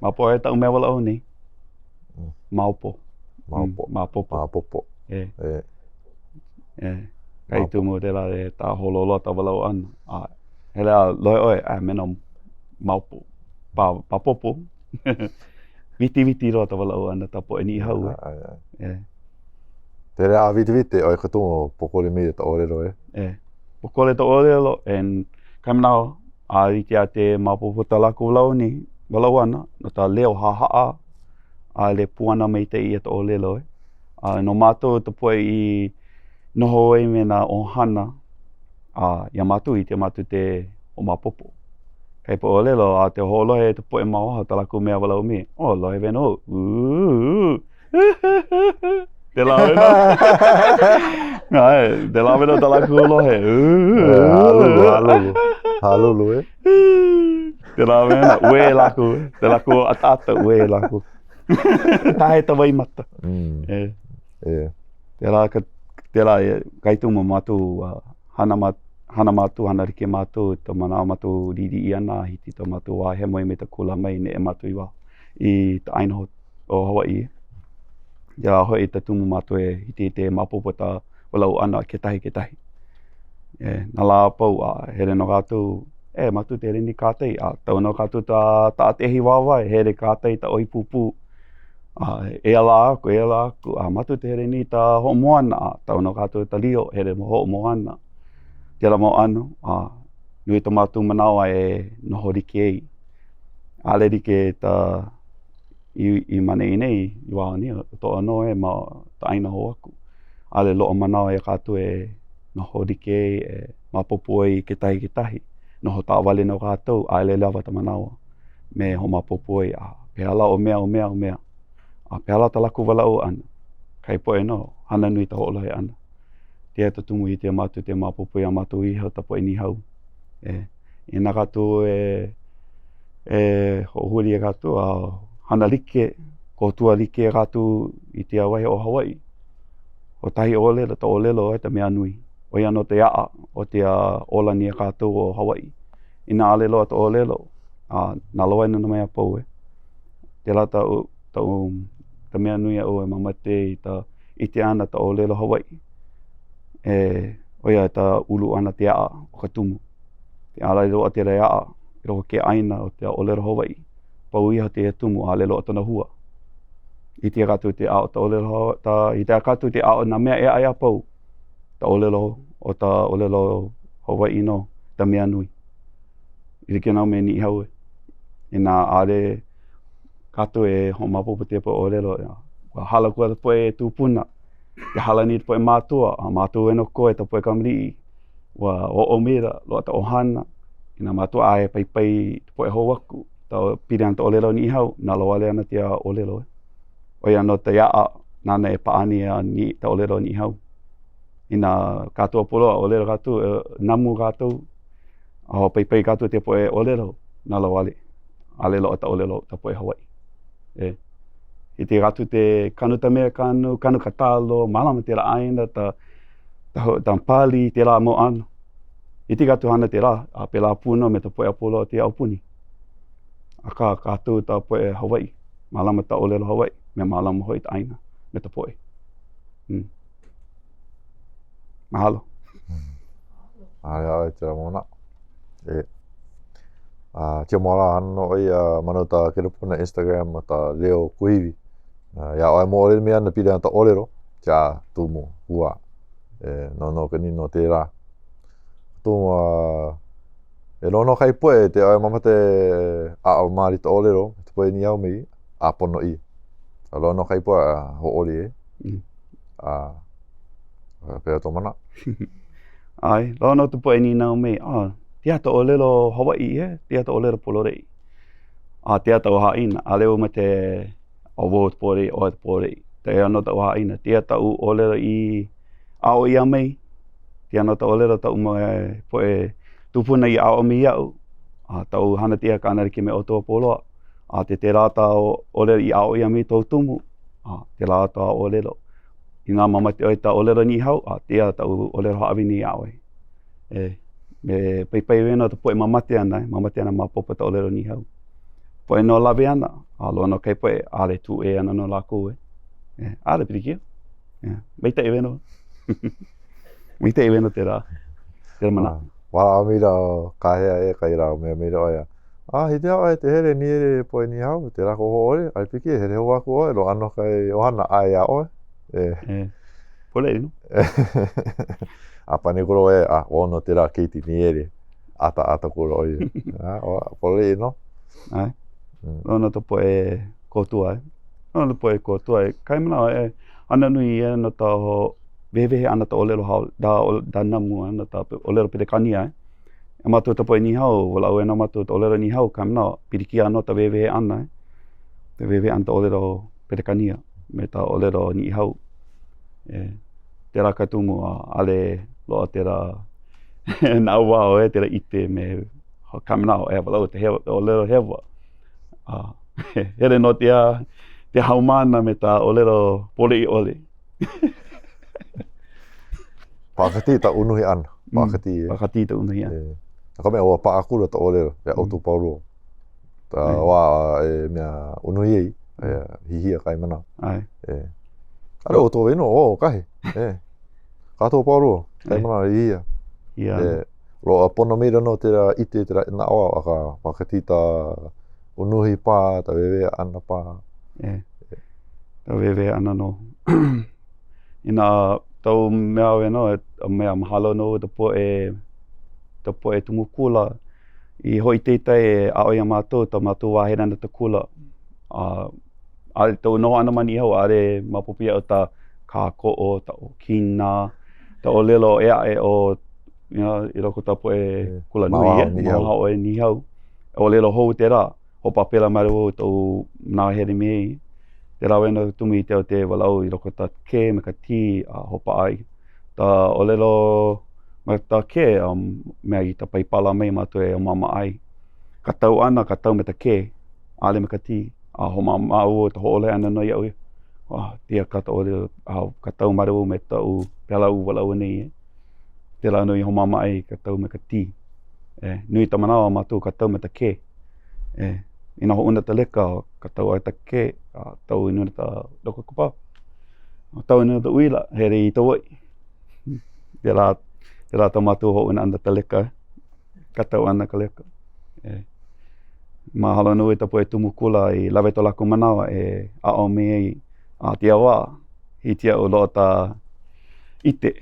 Maupo e tau mea wala o ni. Maupo. Maupopo. Kai tu mo tera e ta hololo ta wala o ana. Hele loe oi mena maupo. Papopo. Viti roa ta wala o ana ta po e ni hau. Tere a viti oi katomo pokole me ta ore ro Pokole ta ore lo en kamnao a riti a te maupopo ta lako lau ni wala o ana no ta leo hahaa a le puana me te I ta ore lo no mato ta po I noho e me na ohana ia matu I te matu te o mapopo. Kai po ole lo a te holo he te poe maoha ta laku mea wala o me. O lo he veno. Te la veno. Te la veno ta laku lo he. Halulu Te la veno. Ue laku. Te laku atata ue laku. Tahe ta wai mata. Te la kai tu mo matu hana matu, hana rike matu, ta mana matu riri I ana, hiti ta matu wā he moe me ta kula mai ne e matu I wā I ta ainoho o Hawaii. Ia hoi ta tumu matu e hiti te mapopo ta walau ana ke tahi. Nā la pau here no kātou, matu te rini kātei, tau no kātou ta atehi wāwai, here kātei ta oi pupu. E ala aku, matu te rini ta ho moana, tau no kātou ta lio, here mo ho moana. Tera mo anu, nui to matu manawa e noho rike ei. Ale rike ta I mane I nei, I wā ni, to anō ma ta aina ho aku. Ale loo manawa e kātou e noho rike ei, mapopo ei ke tahi. Noho ta awale no kātou, ale lewa ta manawa. Me ho mapopo ei, pehala o mea. Pehala ta laku wala o ana. kai poe no, hana nui ta ho'olohe ana. Tia to tumu I te mātu te māpopo I a mātu I hau ta poe ni hau. I nā kātou hohuri e kātou a hana like, ko tua like e kātou I te awahi o Hawaii. O tahi olelo, ta olelo e ta mea nui. O ia no te aa o te olani e kātou o Hawaii. I nā alelo ta olelo, nā loaina na mea pou e. Te la ta mea nui au e mamate I te ana ta olelo Hawaii. O ia ta ulu ana te aa o ka tumu. Te ala I roa te rea aa, I roa ke aina o te olelo Hawaii. Pau iha te tumu a lelo o tana hua. I te kātou te aa o ta olelo, I te kātou te aa o nā mea e aia pau. Ta olelo o ta olelo Hawaii no, ta mea nui. I rike nau me ni hau e. I nā are kātou e ho mapopo te po olelo. Wa hala kua ta poe tūpuna. Te hala ni te poe mātua, a mātua e no koe ta poe kamrii. Wa o mera, loa ta ohana. I nā mātua ae pai te poe hoaku. Ta piri ana ta olelo ni hau, nā loale ana te olelo e. O ia no te aa, nāna e paani ni ta olelo ni hau. I nā kātua poloa olelo kātou, namu kātou, aho pai kātou te poe olelo, nā loale. Alelo o ta olelo ta poe Hawaii. I te kātou te kanu ta mea kanu katalo, malama te ra aina, ta pali te ra mo ano. I te kātou hana te ra, a pe la puna me ta poe apolo te aupuni. A kātou ta poe Hawaii, malama ta olelo Hawaii, me malama hoi ta aina, me ta poe. Mahalo. Ai, te ra mona. Tia moara ano oi manu ta kerupuna Instagram ta Leo Kuiwi. Ia oi mo ole mea na pira ta olero, tia tumu hua. No kani no te ra. Tumu e lono kai poe te oi mamate a mari ta olero, te poe ni au mei a pono I. Lono kai poe ho oli e. Pea to mana. Ai, lono te poe ni nau mei. Tia ta olelo Hawaii tia ta olelo Polorei. Tia ta ohaina, a leo me te o te Polorei, o te Polorei. Te ano ta ohaina, tia ta u olelo I ao I amei. Tia ano ta olelo ta umoe poe tupuna I ao mi iau. Ta u hana tia kanariki me o toa poloa. Te rata o olelo I ao I amei tau tumu. Te rata o olelo. I ngā mamate oi ta olelo ni hau, tia ta u olelo haawi ni ao e. Me pai wena ta poe mamate ana ma popa ta olelo ni hau. Poe no lawe ana, loa no kai poe ale tu e ana no lako e. Ale pirikia. Meita e wena. Meita e wena te ra. Te ra mana. Wala amira kahea e kai rao mea mira oia. He te hao e te here ni ere poe ni hau, te rako ho ore, ai piki here ho aku oe, lo ano kai ohana ai a oe. Pole no. A pane koro e, ono te rā keiti ni ere, ata koro oi. Pole no. Ai. Ono to poe kotua e. Ono poe kotua e. Kai mana e, ana nui e no ta ho wewehe ana ta olelo hau, da namu ana ta olelo pete kania e. E mātou ta poe ni hau, wala au e na mātou ta olelo ni hau, kai mana pirikia ano ta wewehe ana e. Te wewehe ana ta olelo pete kania, me ta olelo ni hau. Te rā katumu ale loa te rā nā wao te rā ite me kaminao e walau te olero hewa. Here no te haumana me ta olero pole I ole. Pakati ta unuhi ana. Pakati ta unuhi ana. Ka mea oa paakura ta olero, pia autu paurua. Ta wā mea unuhi ei, hihia kai mana. Ai. Kare o tō weno, kahe. Kato paurua, kai mana hihia. Roa pono meira no te ra ite te ra ina oa, aka pakati ta unuhi pā, ta wewe ana pā. Ta wewe ana no. Ina tau mea weno, mea mahalo no, ta poe tumu kula. I hoi teitai e aoia mātou, ta mātou wāhera na ta kula. Ale tau noho ana mani hau, are mapupia o ta kāko'o, ta o kina, ta o lelo ea e o, I roko ta poe kula nui e, mahao e ni hau. O lelo hou te rā, ho papela maru o tau nāhere mei, te rawena tumi I te o te walau I loko ta ke me ka ti hopa ai. Ta olelo ma ta ke mea I ta paipala mai mātou e o mama ai. Ka tau ana, ka tau me ta ke, ale me ka ti. Ho mama au o ta hoole ana no iau. Tia kata ole, ka tau maru me tau pela u walau nei. Te la nui ho mama ai, ka tau me ka ti. Nui ta manawa mātou ka tau me ta ke. Ina ho una ta leka, ka tau ai ta ke, tau inu ta loko kupa. Tau inu ta uila, he rei I tawai. Te la ta mātou ho una anda ta leka, ka tau ana ka leka. Mahalo nui ta poe tumu kula I lawe to lako manawa ao me te awa. I tia o loa ta ite.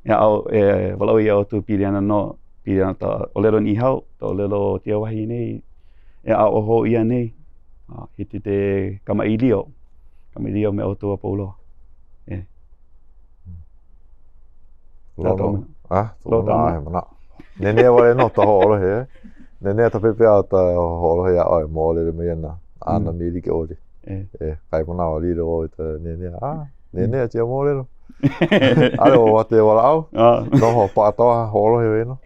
Walau I au tu piri ana no, piri ana ta olero ni hau, ta olero tia wahi nei. Ao ho ia nei. Hiti te kamailio. Kamailio me o tua pauloa. Lono. Tōna ahe mana. Nenea wale no ta ho orohe. Nenea ta pepe au ta ho orohe a oi mo olere me ana. Ana mi like ori. Kai mana o liro o ta nenea. Nenea tia mo olero. Ale o wate wala au. No ho pātoa ho orohe weno.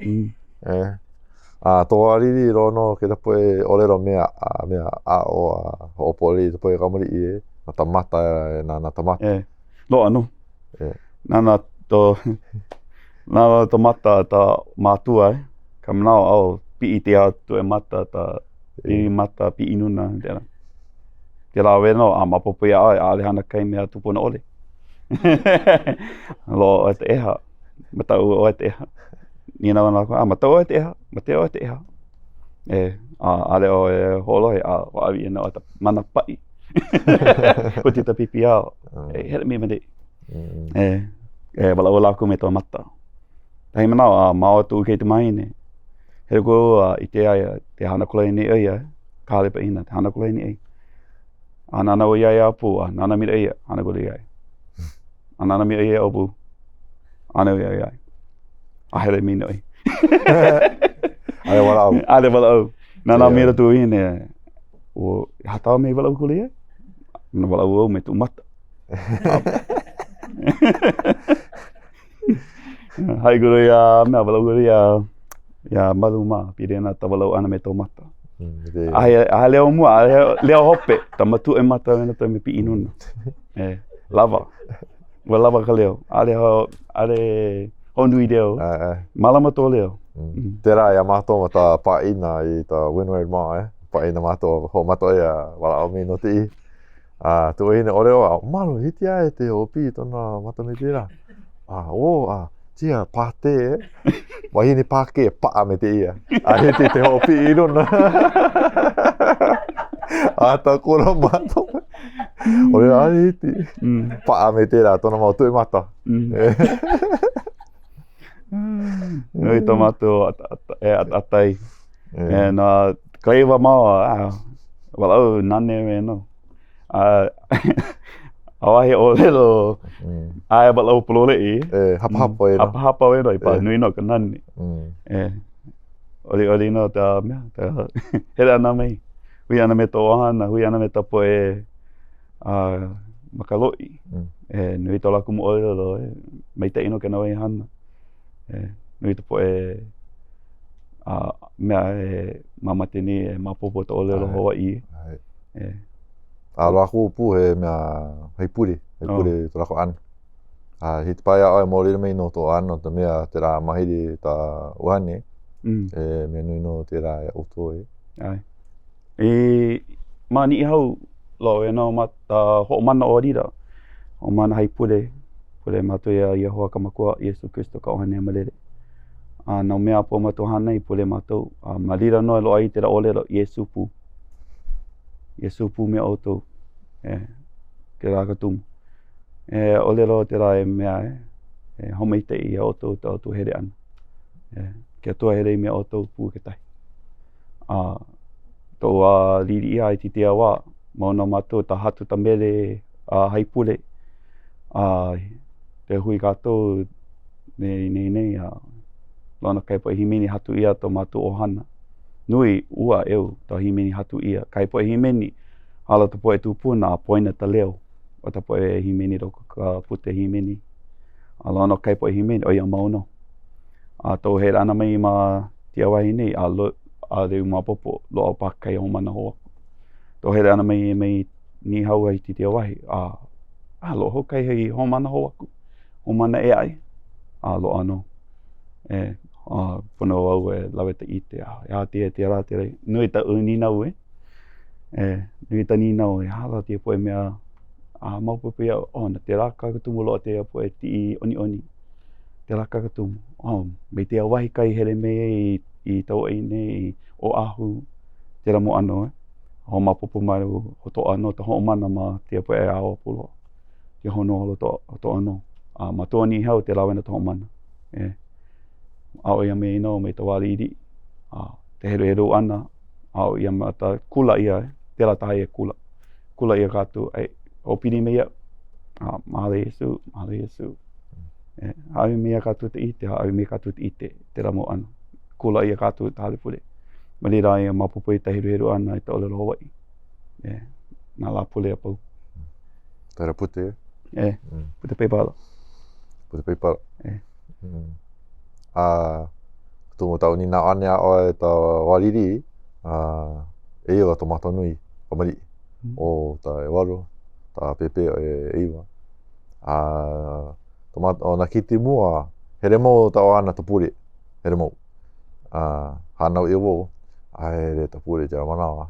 Tō ariri rono ke tapoe olero mea o opoli tapoe kamari I na tamata na tamata. Lo anu. Nana to mata ta mātua ka manao au pi te atu mata ta pi mata pi inuna tera. Te la weno mapopo ia ai ale hana kai mea tupuna ole. Lo o te eha. Matau o te eha. Ni na wana ko matau o te eha, matau o te eha. Ale o holohe wa awi no ata mana pai. Ko te pipi ao. Hele me mede. Wala o lako me tō mata. Tahi manao, mao tu kei te maine. He ko I te ai, te hana kulai ni ai, kālepa ina, te hana kulai ni ai. Anana o iai apu, nana mira ia, hana kulai ai. Anana mira ia apu, ana o iai ai. Ahere mi noi. Ale wala au. Ale wala au. Nana mira tu ine. O hatau me wala au kulai ai. Nana wala au me tu mata. Hai guru mea walau guru ia maluma pirena ta walau ana me tō mata. Ai leo mua, leo hope, ta matu e mata mena ta me pi inuna. Lava. Wa lava ka leo. Ale honui leo. Malama tō leo. Tērā ia mātou ma ta paina I ta Windward Mā, paina mātou ho mātou ia wala au mi no te I. Tu ine ore o, malu hiti ai te o pi tōna mata me tira. Tia pāte wahine pāke paa me te ia. Hiti te ho pi inuna. Ta kura mātou. Ore ai hiti. Paa me tira tōna mau tui mata. Nui tō mātou atai. Nā kaiwa maua, walau nane me no. Awahe o lelo ai walau polole hapa e no. Hapa e no I pa nui no ka nani. Oli no ta mea ta hera ana mai. Hui ana me tō wahana, hui ana me tapo makaloi. Nui tō laku mo o lelo mai te ino ke nawe hana. Nui tapo mea mamatini mapopo tō lelo hoa I. Raku pu he mea heipuri tō rako an. Hiti pai a oi mōrire mei no tō an no ta mea te rā mahiri ta uhane. Mea nui no te rā e oto Mā ni hau lo e no mata ho mana o rira. O mana heipure. Pure mātou ia Iehoa ka makua Iesu Kristo ka ohane malere. Nau mea po mātou hanei pure mātou. Marira no e lo ai te ra olero Iesu pu. Iesu pu mea outou, ke rā katumu. Olero te rā mea, homeite I outou ta outou here ana. Ke atua here mea outou pu ke tahi. Tō riri ia I te awa, mauna mātou ta hatu ta mere haipure. Te hui kātou, nei, lona kaipo himeni hatu ia tō mātou ohana. Nui ua ta himeni hatu ia. Kai poe himeni hala ta poe tupuna poina ta leo o ta poe himeni roko ka pute himeni a lono kai poe himeni o ia mauno a tau he ana mai ma tia wahi nei a reu mapopo loa pakai o mana hoa tau he ana mai ni hau ai ti tia wahi a lo ho kai hei ho mana hoa o mana e ai a lo ano pono au lawe ta ite a tia rā tere nui ta uni nau nui ta ni nau hala tia poe mea a maupopo ia na te rā kakatumu loa te poe ti oni te rā kakatumu me te wahi kai here me i tau ai nei o ahu te ramo ano ho mapopo mai ho to ano ta ho mana ma te poe a o pulo te hono holo to ano ma tōni hau te lawena to mana ao ia me ino me te wariri te heru ana ao ia ma ta kula ia te la tae kula ia katu o pini me ia mahale Yesu ai me katu te ite ai me katu te ite te ramo ana kula ia katu te hale pule mali rai mapopo i te heru ana i te ole Hawaii na la pule apau Tara pute pute peipala tumu tau ni na ane o ta wariri e iwa tomato nui kamari o ta e waru ta pepe e iwa tomato na kiti mua here mo ta o ana ta pure here mo hanau e wo ai re ta pure ja manawa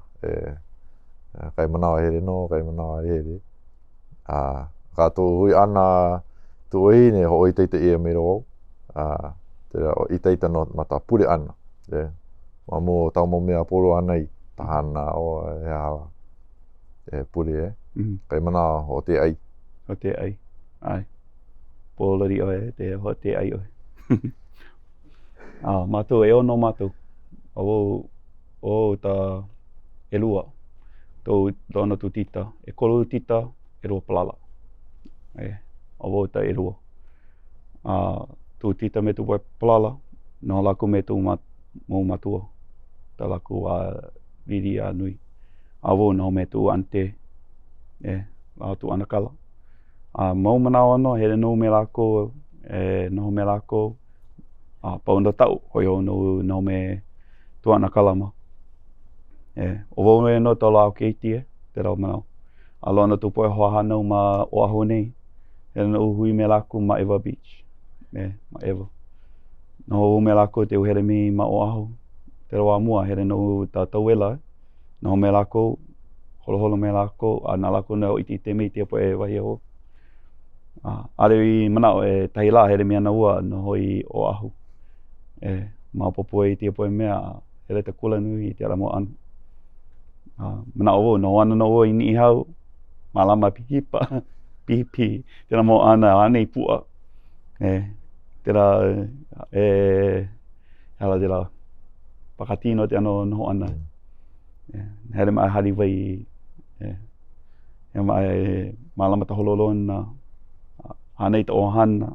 kai manawa here no kai manawa here ka to hui ana tu i ne ho i te e me ro te o i te no mata pure ana ma mo tau mo mea poro ana i tahana o hala pure kai mana o te ai ai polari o te ho te ai o matu e ono matu o ta elua to dona tu tita e kolu tita e ro plala o ta e ro tu tita me tu plala no la ku me tu mo matua ta la ku viria nui avo no me tu ante la tu anakala mo mana no he no me la ko no me la ko paundo tau hoi no me tu anakala ma o vo me no to la ke tie te ra mana alona tu po ho ha no ma o aho nei he no hui me la ku ma Eva Beach ma Eva no me la ko te here mi ma o aho te roa mua here no ta tauela no me la ko holo me la ko na la ko no iti te me te po e wahi ho are i mana e taila here mi ana ua no hoi o aho ma popo e te po e mea hele te kula nui te ramo an mana o no ana no i ni hau malama pipa pipi te ramo ana ane pua te ra hala te ra pakatino te ano no ana here mai hari vai mai malama ta hololona anei to ohana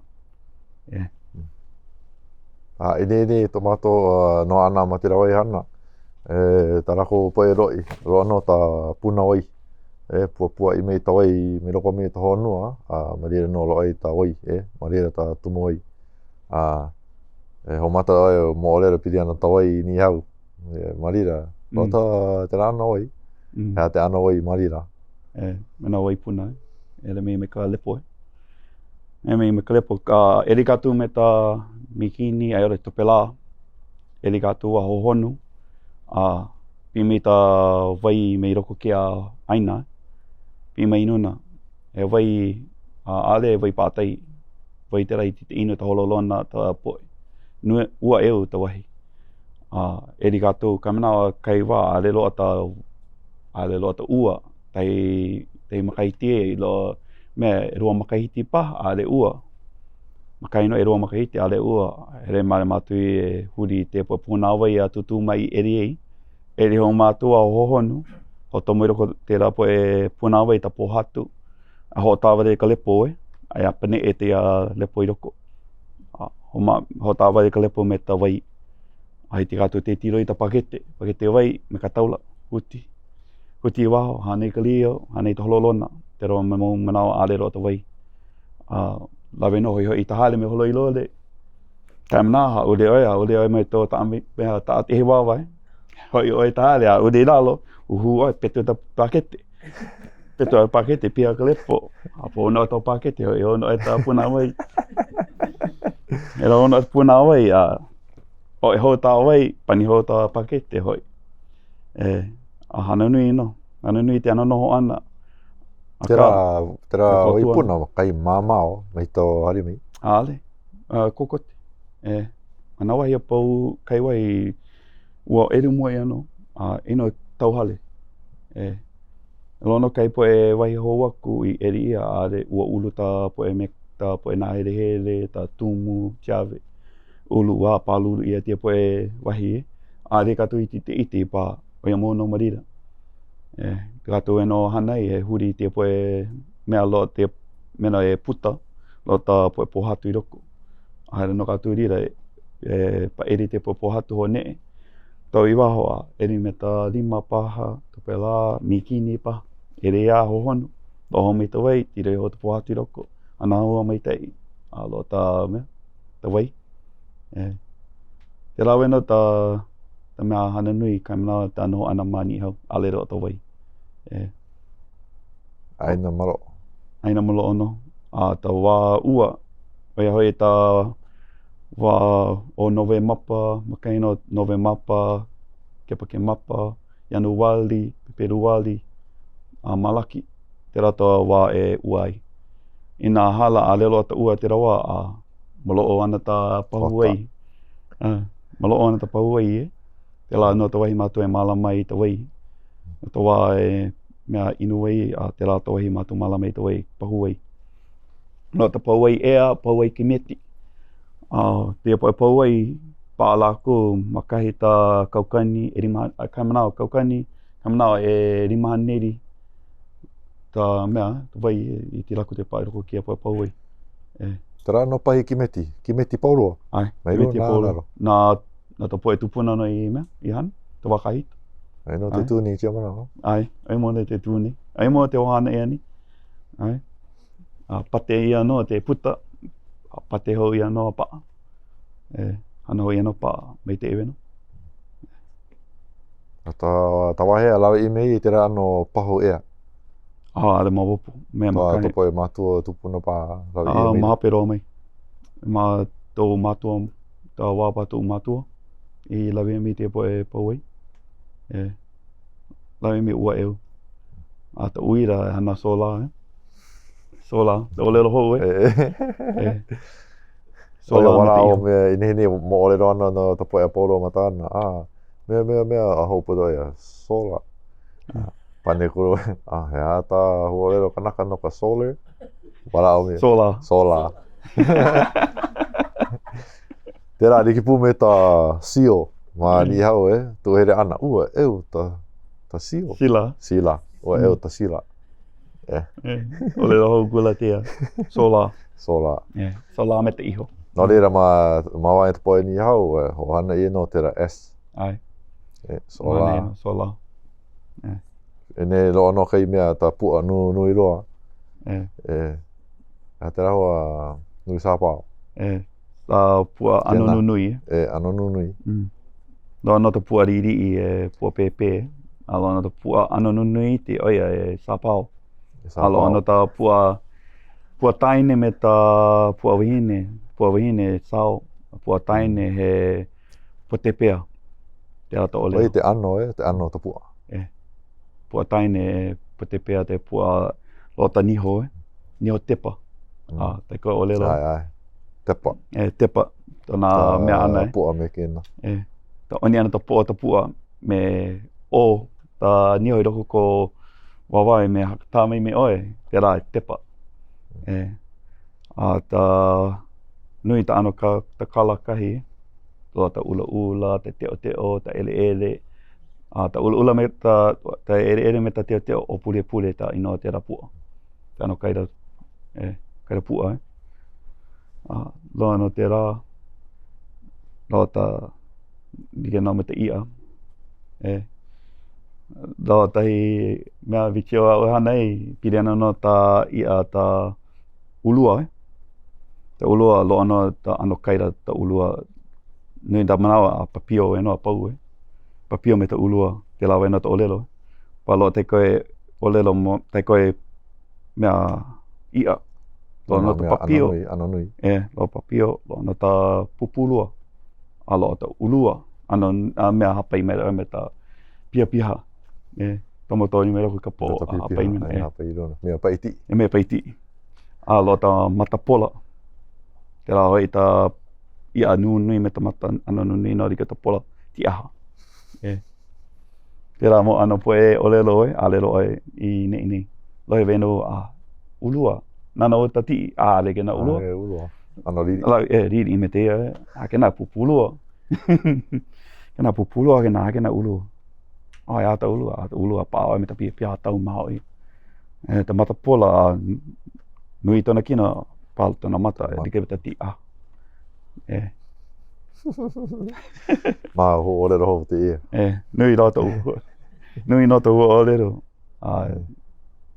ine tomato no ana ma te rawai hana tarako poe ro no ta puna oi pua i me tawai me roko me to honua marira no lo ai ta oi marira ta tumo oi ho mata mo le pidi ana tawai ni hau marira no ta te ana oi te ana oi marira mana oi puna ele me ka lepo me ka lepo ka erikatu me ta mikini ai ore topela erikatu a hohonu pimi ta vai me roko kia aina pima inuna vai ale vai patai vai te rai te ino ta hololona ta po nu ua eu ta wahi erikatu kamana kai wa ale lo ta ua tai makaiti lo me rua makaiti pa ale ua makaino e rua makaiti ale ua here mare matu e huri te puna vai atu mai eri ho matua o hohonu ho tomo roko te rapo e puna vai ta pohatu ho tawa ka lepo ai apane e te lepo i roko ho tawa ka lepo me ta vai ai te gato te tiro i ta pakete vai me ka taula uti huti waho, hanei ka lio, hanei ta hololona, te roa me mau manawa ale roa ta wai. Lawe no hoi hoi i ta hale me holo i lole. Kai mana ha ule oi mai tō ta ami mea ta ati he wawai. Hoi oi ta hale a ule lalo, uhu oi petu ta pakete. Petu a pakete pia ka lepo. Apo ono tō pakete hoi ono e ta puna wai. Era ono e puna wai o e ho ta wai, pani ho ta pakete hoi. A hana nui no, hana nui te ana noho ana. Tera o puna kai mamao mai tō harimi. Ale, kokote. Ana wai a pau kai wai ua ere mua i ano, ino tauhale. Lono kai po e wai ho aku i eri ia are ua ulu ta po e mekta, po e nahere hele, ta tumu, tiawe. Ulu wā palulu ia tia po e wahi are kato iti te iti pa o ia mono marira. Kato e no hanai e huri tia po e mea lo te mena e puta, lo ta po e pohatu i roko. Haere no kato rira pa eri te po pohatu ho ne. Tau i wahoa, eri me ta 5 paha, tupe la, mikini paha. Ere ia hohonu, loho me ta wai, tire ho te pohatu i roko. Ana hua mai tei, lo ta mea, ta wai. Te lawe no ta mea hana nui, kai mana ta noho ana mani hau, ale roa ta wai. Aina malo. Aina malo ono, ta wā ua, oi hoi ta wā o Nove Mapa, makaino Nove Mapa, Kepake Mapa, Yanuwali, Peperuwali, Malaki, te rata wā e uai. I nā hala a lelo ata ua te rawa, maloo ana ta pahuai. Maloo ana ta pahuai te la no ta wahi mātua e malamai i ta wai. Ta wā e mea inuwai, te la ta wahi mātua malamai i ta wai, pahuai. No ta pahuai ea, pahuai ki meti. Te po e pauai pālako makahi ta kaukani, kai manawa kaukani, kai manawa e rimahaneri. Ta mea, ta wai i te laku te pāiroko ki a po e pauai. Tera no pahi ki meti paurua? Ai, ki meti paurua. Nā ta po e tupuna no i mea, i hana, ta wakahita. Ai no te tūni i tia manawa? Ai, ai mo te tūni. Ai mo te ohana e ani. Ai. Pate ia no te puta. Pate hou ia no paa. Hana hoi no paa, mei te ewe no. Ta wahe a lawe i mei i te rea ano paho ea. Ale mawapu. Mea makai. Ta topo e mātua tupuna pā lawe i mei. Maha pero mai. Ma tō mātua, ta wāpa tō mātua. I lawe mi te po e pauai. Lawe mi ua eu. Ta uira hana sola. Sola, te olelo hou Sola wala o mea inihini mo olelo ana no ta po e apolo matana. Mea a haupu doia. Sola. Pane kuru. Hea ta huolelo kanaka no ka solar. Wala o mea. Sola. Tērā riki pū me ta sio. Ma ni hau tu here ana. Ua, eu ta sio. Sila. Ua, eu ta sila. Olelo hou kula tia. Sola. Sola me te iho. No reira ma wai te poe ni hau, ho hana i no tera S. Ai. Sola. Sola. E ne loa no kai mea ta pua nui roa. A te rahua nui sāpao. Ta pua anonu nui. Anonu nui. Loa no ta pua riri i pua pepe. Aloa no ta pua anonu nui te oia e sāpao. Aloa no ta pua taine me ta pua wahine. Pua wahine sao. Pua taine he pua tepea. Te ata ole. Oi te ano ta pua. Pua taine pua tepea te pua lota niho Niho tepa. Te koe ole lo. Ai. Tepa. Tepa. Tona mea ana. Pua me kena. Ta oni ana ta pua me o. Ta niho i roko ko wawai me tāmei me oe. Te rā tepa. Ta nui ta ano ta kalakahi. Toa ta ula, ta teo, ta ele. Ta ula me ta ere me ta teo o pule ta inoa te rapua. Ta ano kaira pua. Loa no te rā. Loa ta dike nā me te ia. Lo tahi mea wikio au hanei, piri ana no ta ia ta ulua, Ta ulua lo ana ta ano kaira ta ulua. Nui ta manawa a papio e no a pau Papio me ta ulua, te lawa ena ta olelo. Palo te koe olelo mo, te koe mea ia. Lo ana ta papio. Ano nui. Lo papio, lo ana ta pupulua. A lo ta ulua. Ano mea hapai me ta pia piha. Tomo tōni me roko ka po a hapai me. Mea paiti. Mea paiti. A lo ta matapola. Te rā hoi ta ia nui me ta mata ano nui nori ka ta pola ti aha. Te rā mo ano poe olelo a lelo I nei. Lohe veno ulua. Nana o tati le kena ulua. Ulua. Ano riri. Riri me te a kena pupulua. Kena pupulua kena ulua. Ia ta ulua pāo me ta pia tau mao ta mata pola nui tona kina pāl tona mata dike ta ti Mā ho olero ho te ia. Nui rā tau. Nui no tau olero.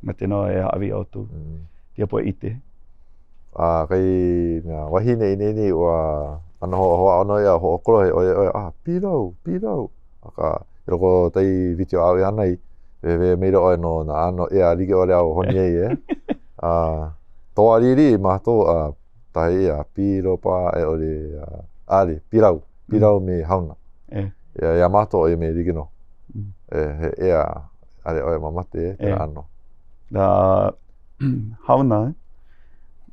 Me te no awi o tu. Tia poe ite. Kai wahine ineni wa ano hoa ono ia ho okolo he pirau. Aka roko tai video au anai ve me ro no na ano ia like o au honi toa riri mato tai piro pa ole ali pirau me hauna ya mato me digino ale o mamate ano da hauna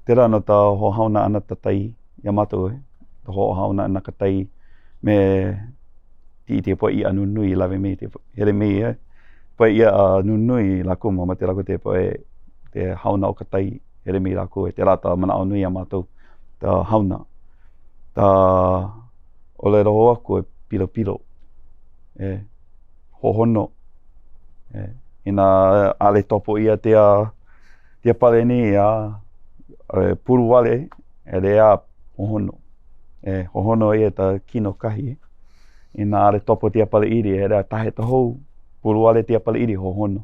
te rana ta ho hauna ana tatai ya mato ho hauna ana katai me te po I anu nui lawe me te here me po ia nui la ko ma te la ko te po te hauna o katai here me la ko te rata mana o nui amato ta hauna ta ole ro ko pilo hohono ina ale topo ia te pale ni puru wale rea hohono hohono ia ta kino kahi ina ale topo tia pale iri era tahe to hou puru ale tia pale iri hohono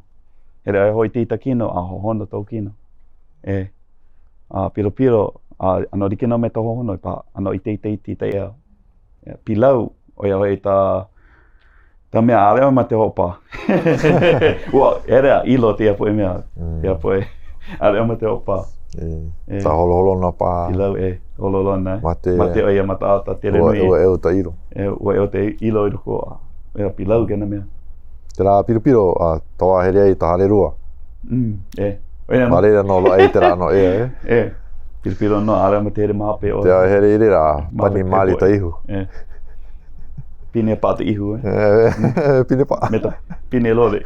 era hoi tita kino hohono tau kino pilo ano dikino me to hohono pa ano ite ia pilau o ia hoi ta mea ale ma te hopa era ilo tia poe mea tia poe ale ma te hopa ta holo na pa pilau holo na mate o ia mata ata te renui o ta ilo o te ilo I ko era pilau kena mea te rā piro toa here ai ta hare rua Marera no lo ai te rā no piro no ara ma te here mahape o te here ire rā pani mali ta ihu pine pa te ihu pine pa meta pine lole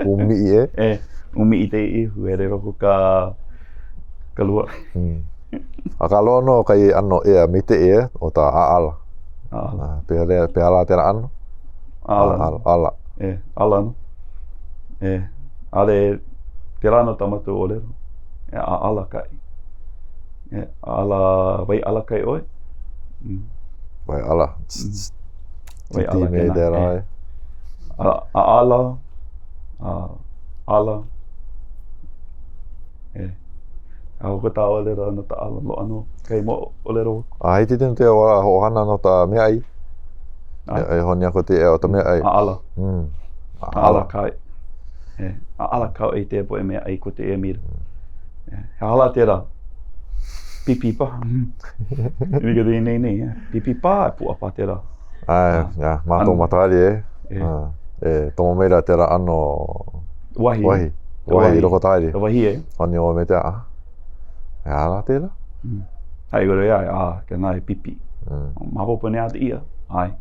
umi umi te ihu ere roko ka lua ka loa no kai ano me te o ta aala pe ala te rā ano ala ala no ale te rā no tamatu o lero ala kai ala vai ala kai oi vai ala vai ala me te rā ala au ko ta o lero no ta ala lo ano kai mo o lero ai te tenu te wara ho hana no ta mea ai honi ako te o ta mea ai ala ala kai ala kai te po mea ai ko te mira hala te rā pipi pa ni ka nei pipi pa pu apa te rā mato matari tomo meira te rā ano wahi roko tairi wahi honi o me te hala te rā ai gore ia ka nai pipi mapopo ne ate ia ai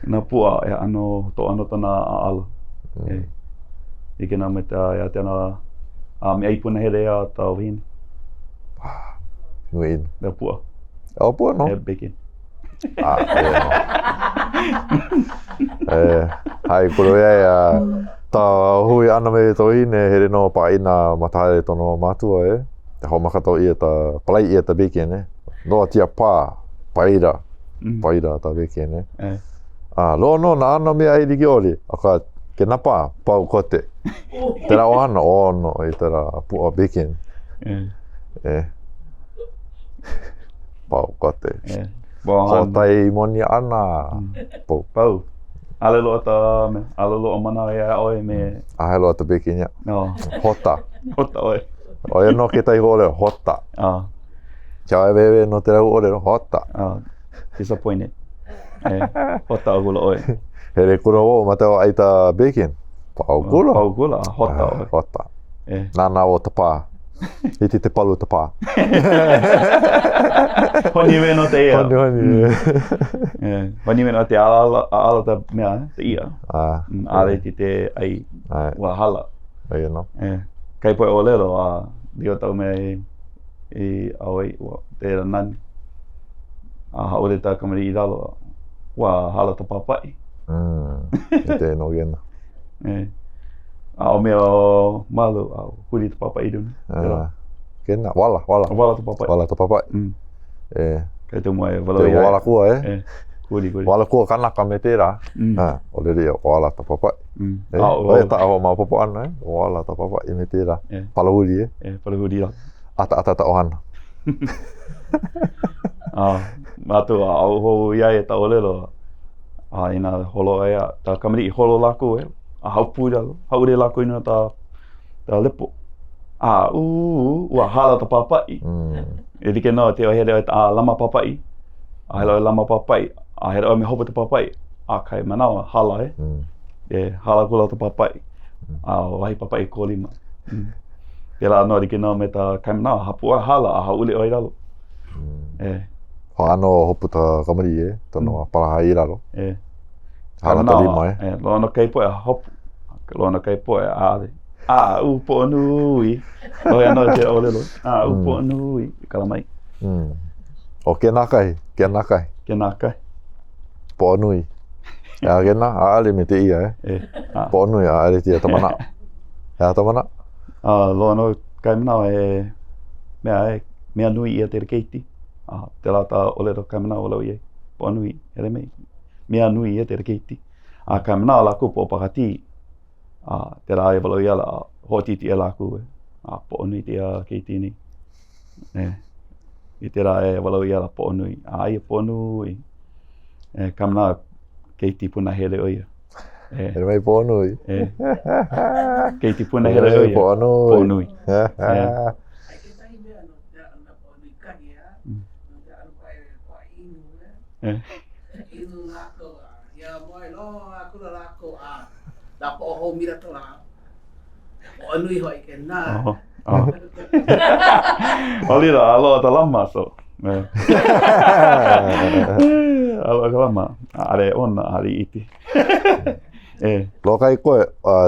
na pua ano to ano tana ala ikena me ta ia tana me ai puna hele ia ta win Nguin na pua pua no bekin hai kuro ia ta hui ana me to ine here no pa ina matare tono matua te ho makato ia ta palai ia ta bekin no tia paira ta bekin Lo no na ano mea i liki ori. Aka ke napa pau kote. Tera ohana no i tera pua bacon. Pau kote. Hotai moni ana. Pau. Alelo ata me. Alelo mana ia oi me. Ahelo ata bacon ya. No. Hota. Hota oi. Oia no ke tai hole hota. Chao bebe no te rau ore hota. Disappointed. Hota o gula oi. Here kura o matao aita bacon. Pau gula. Pau gula, hota oi. Hota. Nana o tapa. Hiti te palu tapa. Honi me no te ia. Honi. Honi me no te ala ta mea, te ia. Ale ti te ai wahala. Ai no. Kai poe o lero dio tau me i aoi te ranani. Haole ta kamari i ralo wa hala ta papai. Te no gena. O mea o malu huri ta papai dun. Kena wala. Wala ta papai. Wala ta papai. Kai te moe wala ia. Wala kua Huri. Wala kua kanaka me tērā. O le rea wala ta papai. Oe ta aho ma popo ana wala ta papai me tērā. Palahuri Palahuri la. Ata ta ohana. Matu au ho ia e ta olelo. Ina holo ia ta kamari I holo lako haupura haure lako ina ta lepo. Ua hala ta papai. E dike no te o here lama papai. Ahelo lama papai. Ahero me hopo ta papai. Kai manawa hala hala kula ta papai. Wahi papai ko lima. Pela no dike no me ta kai manawa hapua hala haule o iralo. Ano hopu ta kamari tono paraha I raro. Hala ta lima Lono kai poe hopu. Lono kai poe ale. Upo nui. Oia no te olelo. Upo nui. Kalamai. O ke nakai. Ke nakai. Po nui. Ya kena ale me te ia Po nui ale te tamana. Ya tamana. Lono kai mana mea nui ia te keiti. Te lata olelo kai mana olau ia. Po nui ele mei. Mea nui ia te keiti. Kai mana la ku po pakati. Te rā e walau ia la hotiti e laku po nui te keiti ni. I te rā e walau ia la po nui. Ia po nui. Kamana keiti puna hele o ia. Ele mai po nui. Keiti puna hele o ia. Po nui. Inu lako ia moi lo aku lako dapat ho mira to la. O nui hoi ke na. Olira alo ta lama so. Alo ka lama. Are ona ari iti. Lokai koe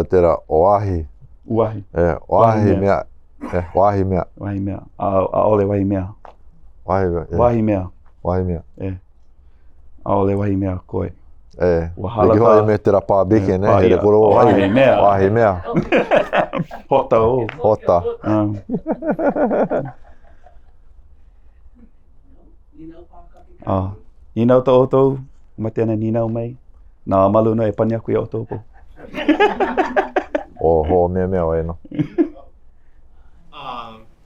tera oahi. Uahi. Oahi mea. Wahi mea. Wahi mea. Ole wahi mea. Wahi mea. Wahi mea. Ole wahi mea koe. Liki hoi me te rapa bacon he koro wahi mea. Wahi mea. Hota o. Hota. Ninau ta otou. Mate ana ninau mai. Nā malu no e pani aku I otou po. Ho mea o eno.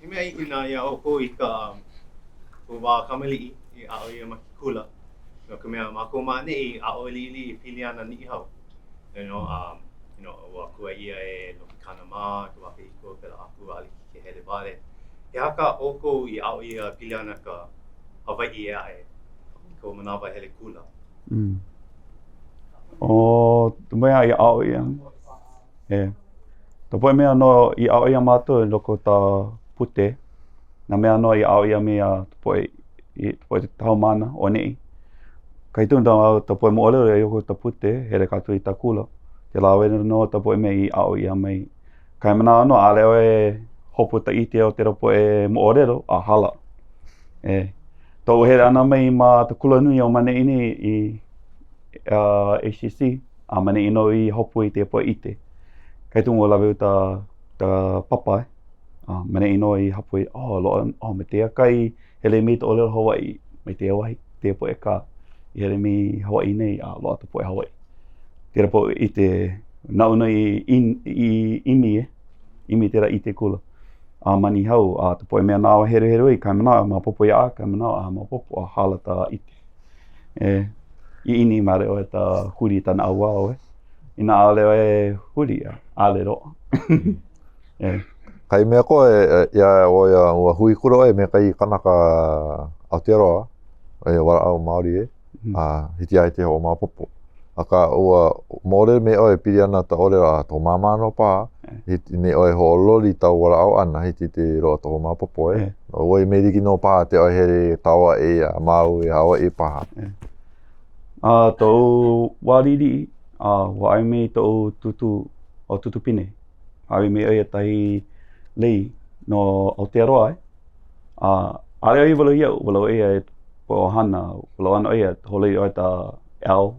He mea ina ia o ko I ka wā kamali I ao ia makikula. No ka mea mako mane I ao lili I pili ana ni hau. Ua kua ia e no ki kanama, ka wake iko pela aku ali ki ke hele vale. He haka oko I ao ia pili ana ka Hawaii ea ko manawa hele kula. Tu mea I ao ia. Ta poe mea no I ao ia mātou loko ta pute. Nā mea no I ao ia mea poe te tau mana o nei. Kai tūna ta poe mo olero I oko ta pute, here katu I ta kula. Te lawe no ta poe mea I ao ia mai. Kai mana no a leo hopu ta ite o te rapo mo olero a hala. Tau here ana mai ma ta kula nui o mane ini I ACC, a mane ino I hopu I te poe ite. Kai tūngo lawe ta papa mane ino I hapu I me te akai hele me te olero Hawaii, me te wahi, te poe ka. here me Hawaii nei loa te poe Hawaii. Tera po I te nauna I imi tera I te kula. Mani hau, te poe mea nāwa heru I kai manawa, ma popo ia kai manawa, ma popo a hala ta ite. I ini mare o ta huri tana aua oe. Ina ale o huri ale roa. Kai mea koe, ia ua hui kuro me kai kanaka Aotearoa, warao Māori hiti ai te ho Māpopo. Aka ua mōrere me oe piri ana ta orero a tō māmano pā, hiti ne oe ho lori tau warao ana hiti te roa tō Māpopo Oi me riki no pā te oe here taua Māu Hawaii paha. Tō wariri, wa ai me tō tutu o tutupine. Ai me oe tahi lei no Aotearoa Ale oi walau ia po hana, walau ana ia holei oe ta L,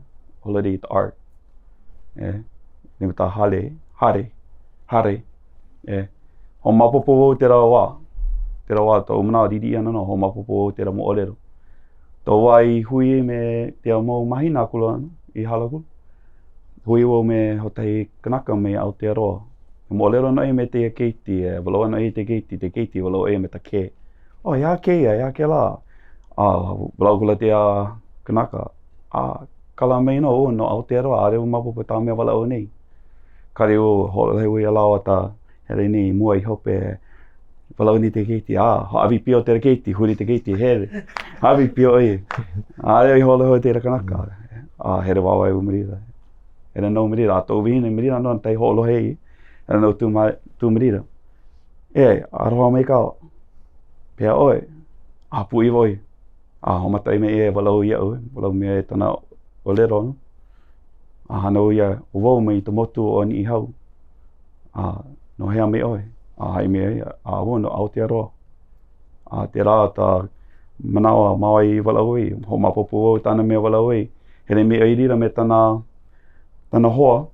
holei ta art. Ni ta hare. Ho mapopo te rawa. Te rawa tō mana riri ana no, ho mapopo te ra mo olero. Tō wai hui me te mau mahina kula anu, I halakula. Hui wo me ho tahi kanaka me Aotearoa. Mo olero ana me te keiti, walau ana te keiti, walau me ta ke. Ia ke la. Walau kula te kanaka. Kala mei no Aotearoa, are o mapopo tā mea walau nei. Kare o holei ui alawa ta here nei mua I hope walau ni te keiti. Hawi pio te keiti, huri te keiti, here. Hawi pio are oi holei te kanaka. Here wawa marira. Here no marira, tō vihine marira no tai holo hei. Here no tu marira. Aroha mai kawa. Pea oe, pui voi. Ho matai me walau ia walau me tana olero no. Hana ia wau mai to motu o ni hau. No hea me oe. Hai me wono Aotearoa. Te rā ta manawa mawai walau ho mapopo tana me walau Here me rira me tana hoa.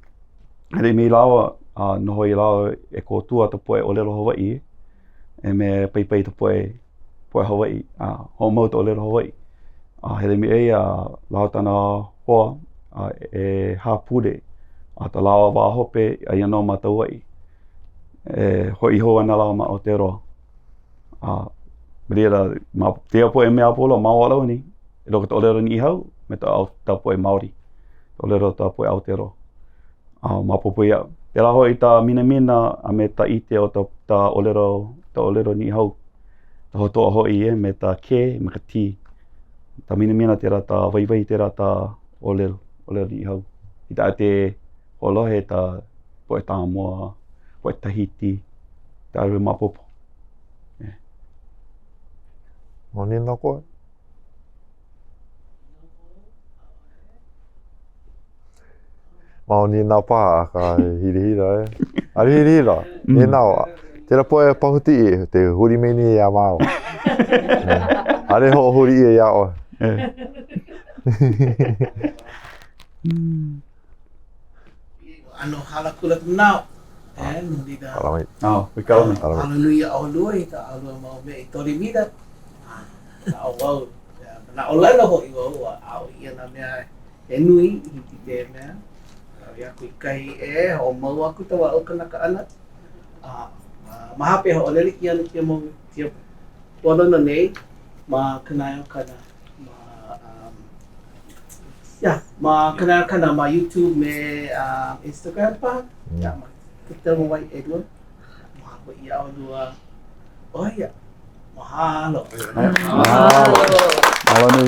Here me lawa noho I lawa ko tua te poe olero Hawaii. Me pei te poe Hawaii, ho mau te olero Hawaii. Here me lao tana hoa, hapure, ta lawa wā hope, ia no ma Hawaii. Hoi ho ana lawa ma Aotearoa. Rira, te poe mea polo, mawala ni, roko te olero ni hau, me ta poe Māori. Olero ta poe Aotearoa. Mapopo ia. Te la hoi ta mina me ta ite o ta olero ni hau. Ta hotoa hoi me ta ke, me ka ti. Ta mina tera ta vai tera ta olero ni hau. I ta te holohe ta poe Tāmoa, poe Tahiti, ta aru mapopo. Moni nā koe? Maoni nā pā ka hirihira Ari hirihira, nāo. Tera poe pahuti te huri meni ia māo. Are ho huri ia oe. Ano hala kula nao. Nuri da. Alamai. Wikaumi. Hallelujah alua I ta alua mau me I tori mida. Na wau. Na olelo ho I wau au ia na mea nui I te mea. Ia kui kai ho mau aku tawa o kanaka ana. Mahape ho oleli ki anu kia mo tia pono nei ma kanai o kana ma kanai o kana ma YouTube me Instagram pa ma kita mo wai edwa ma ko ia o dua mahalo Mahalo.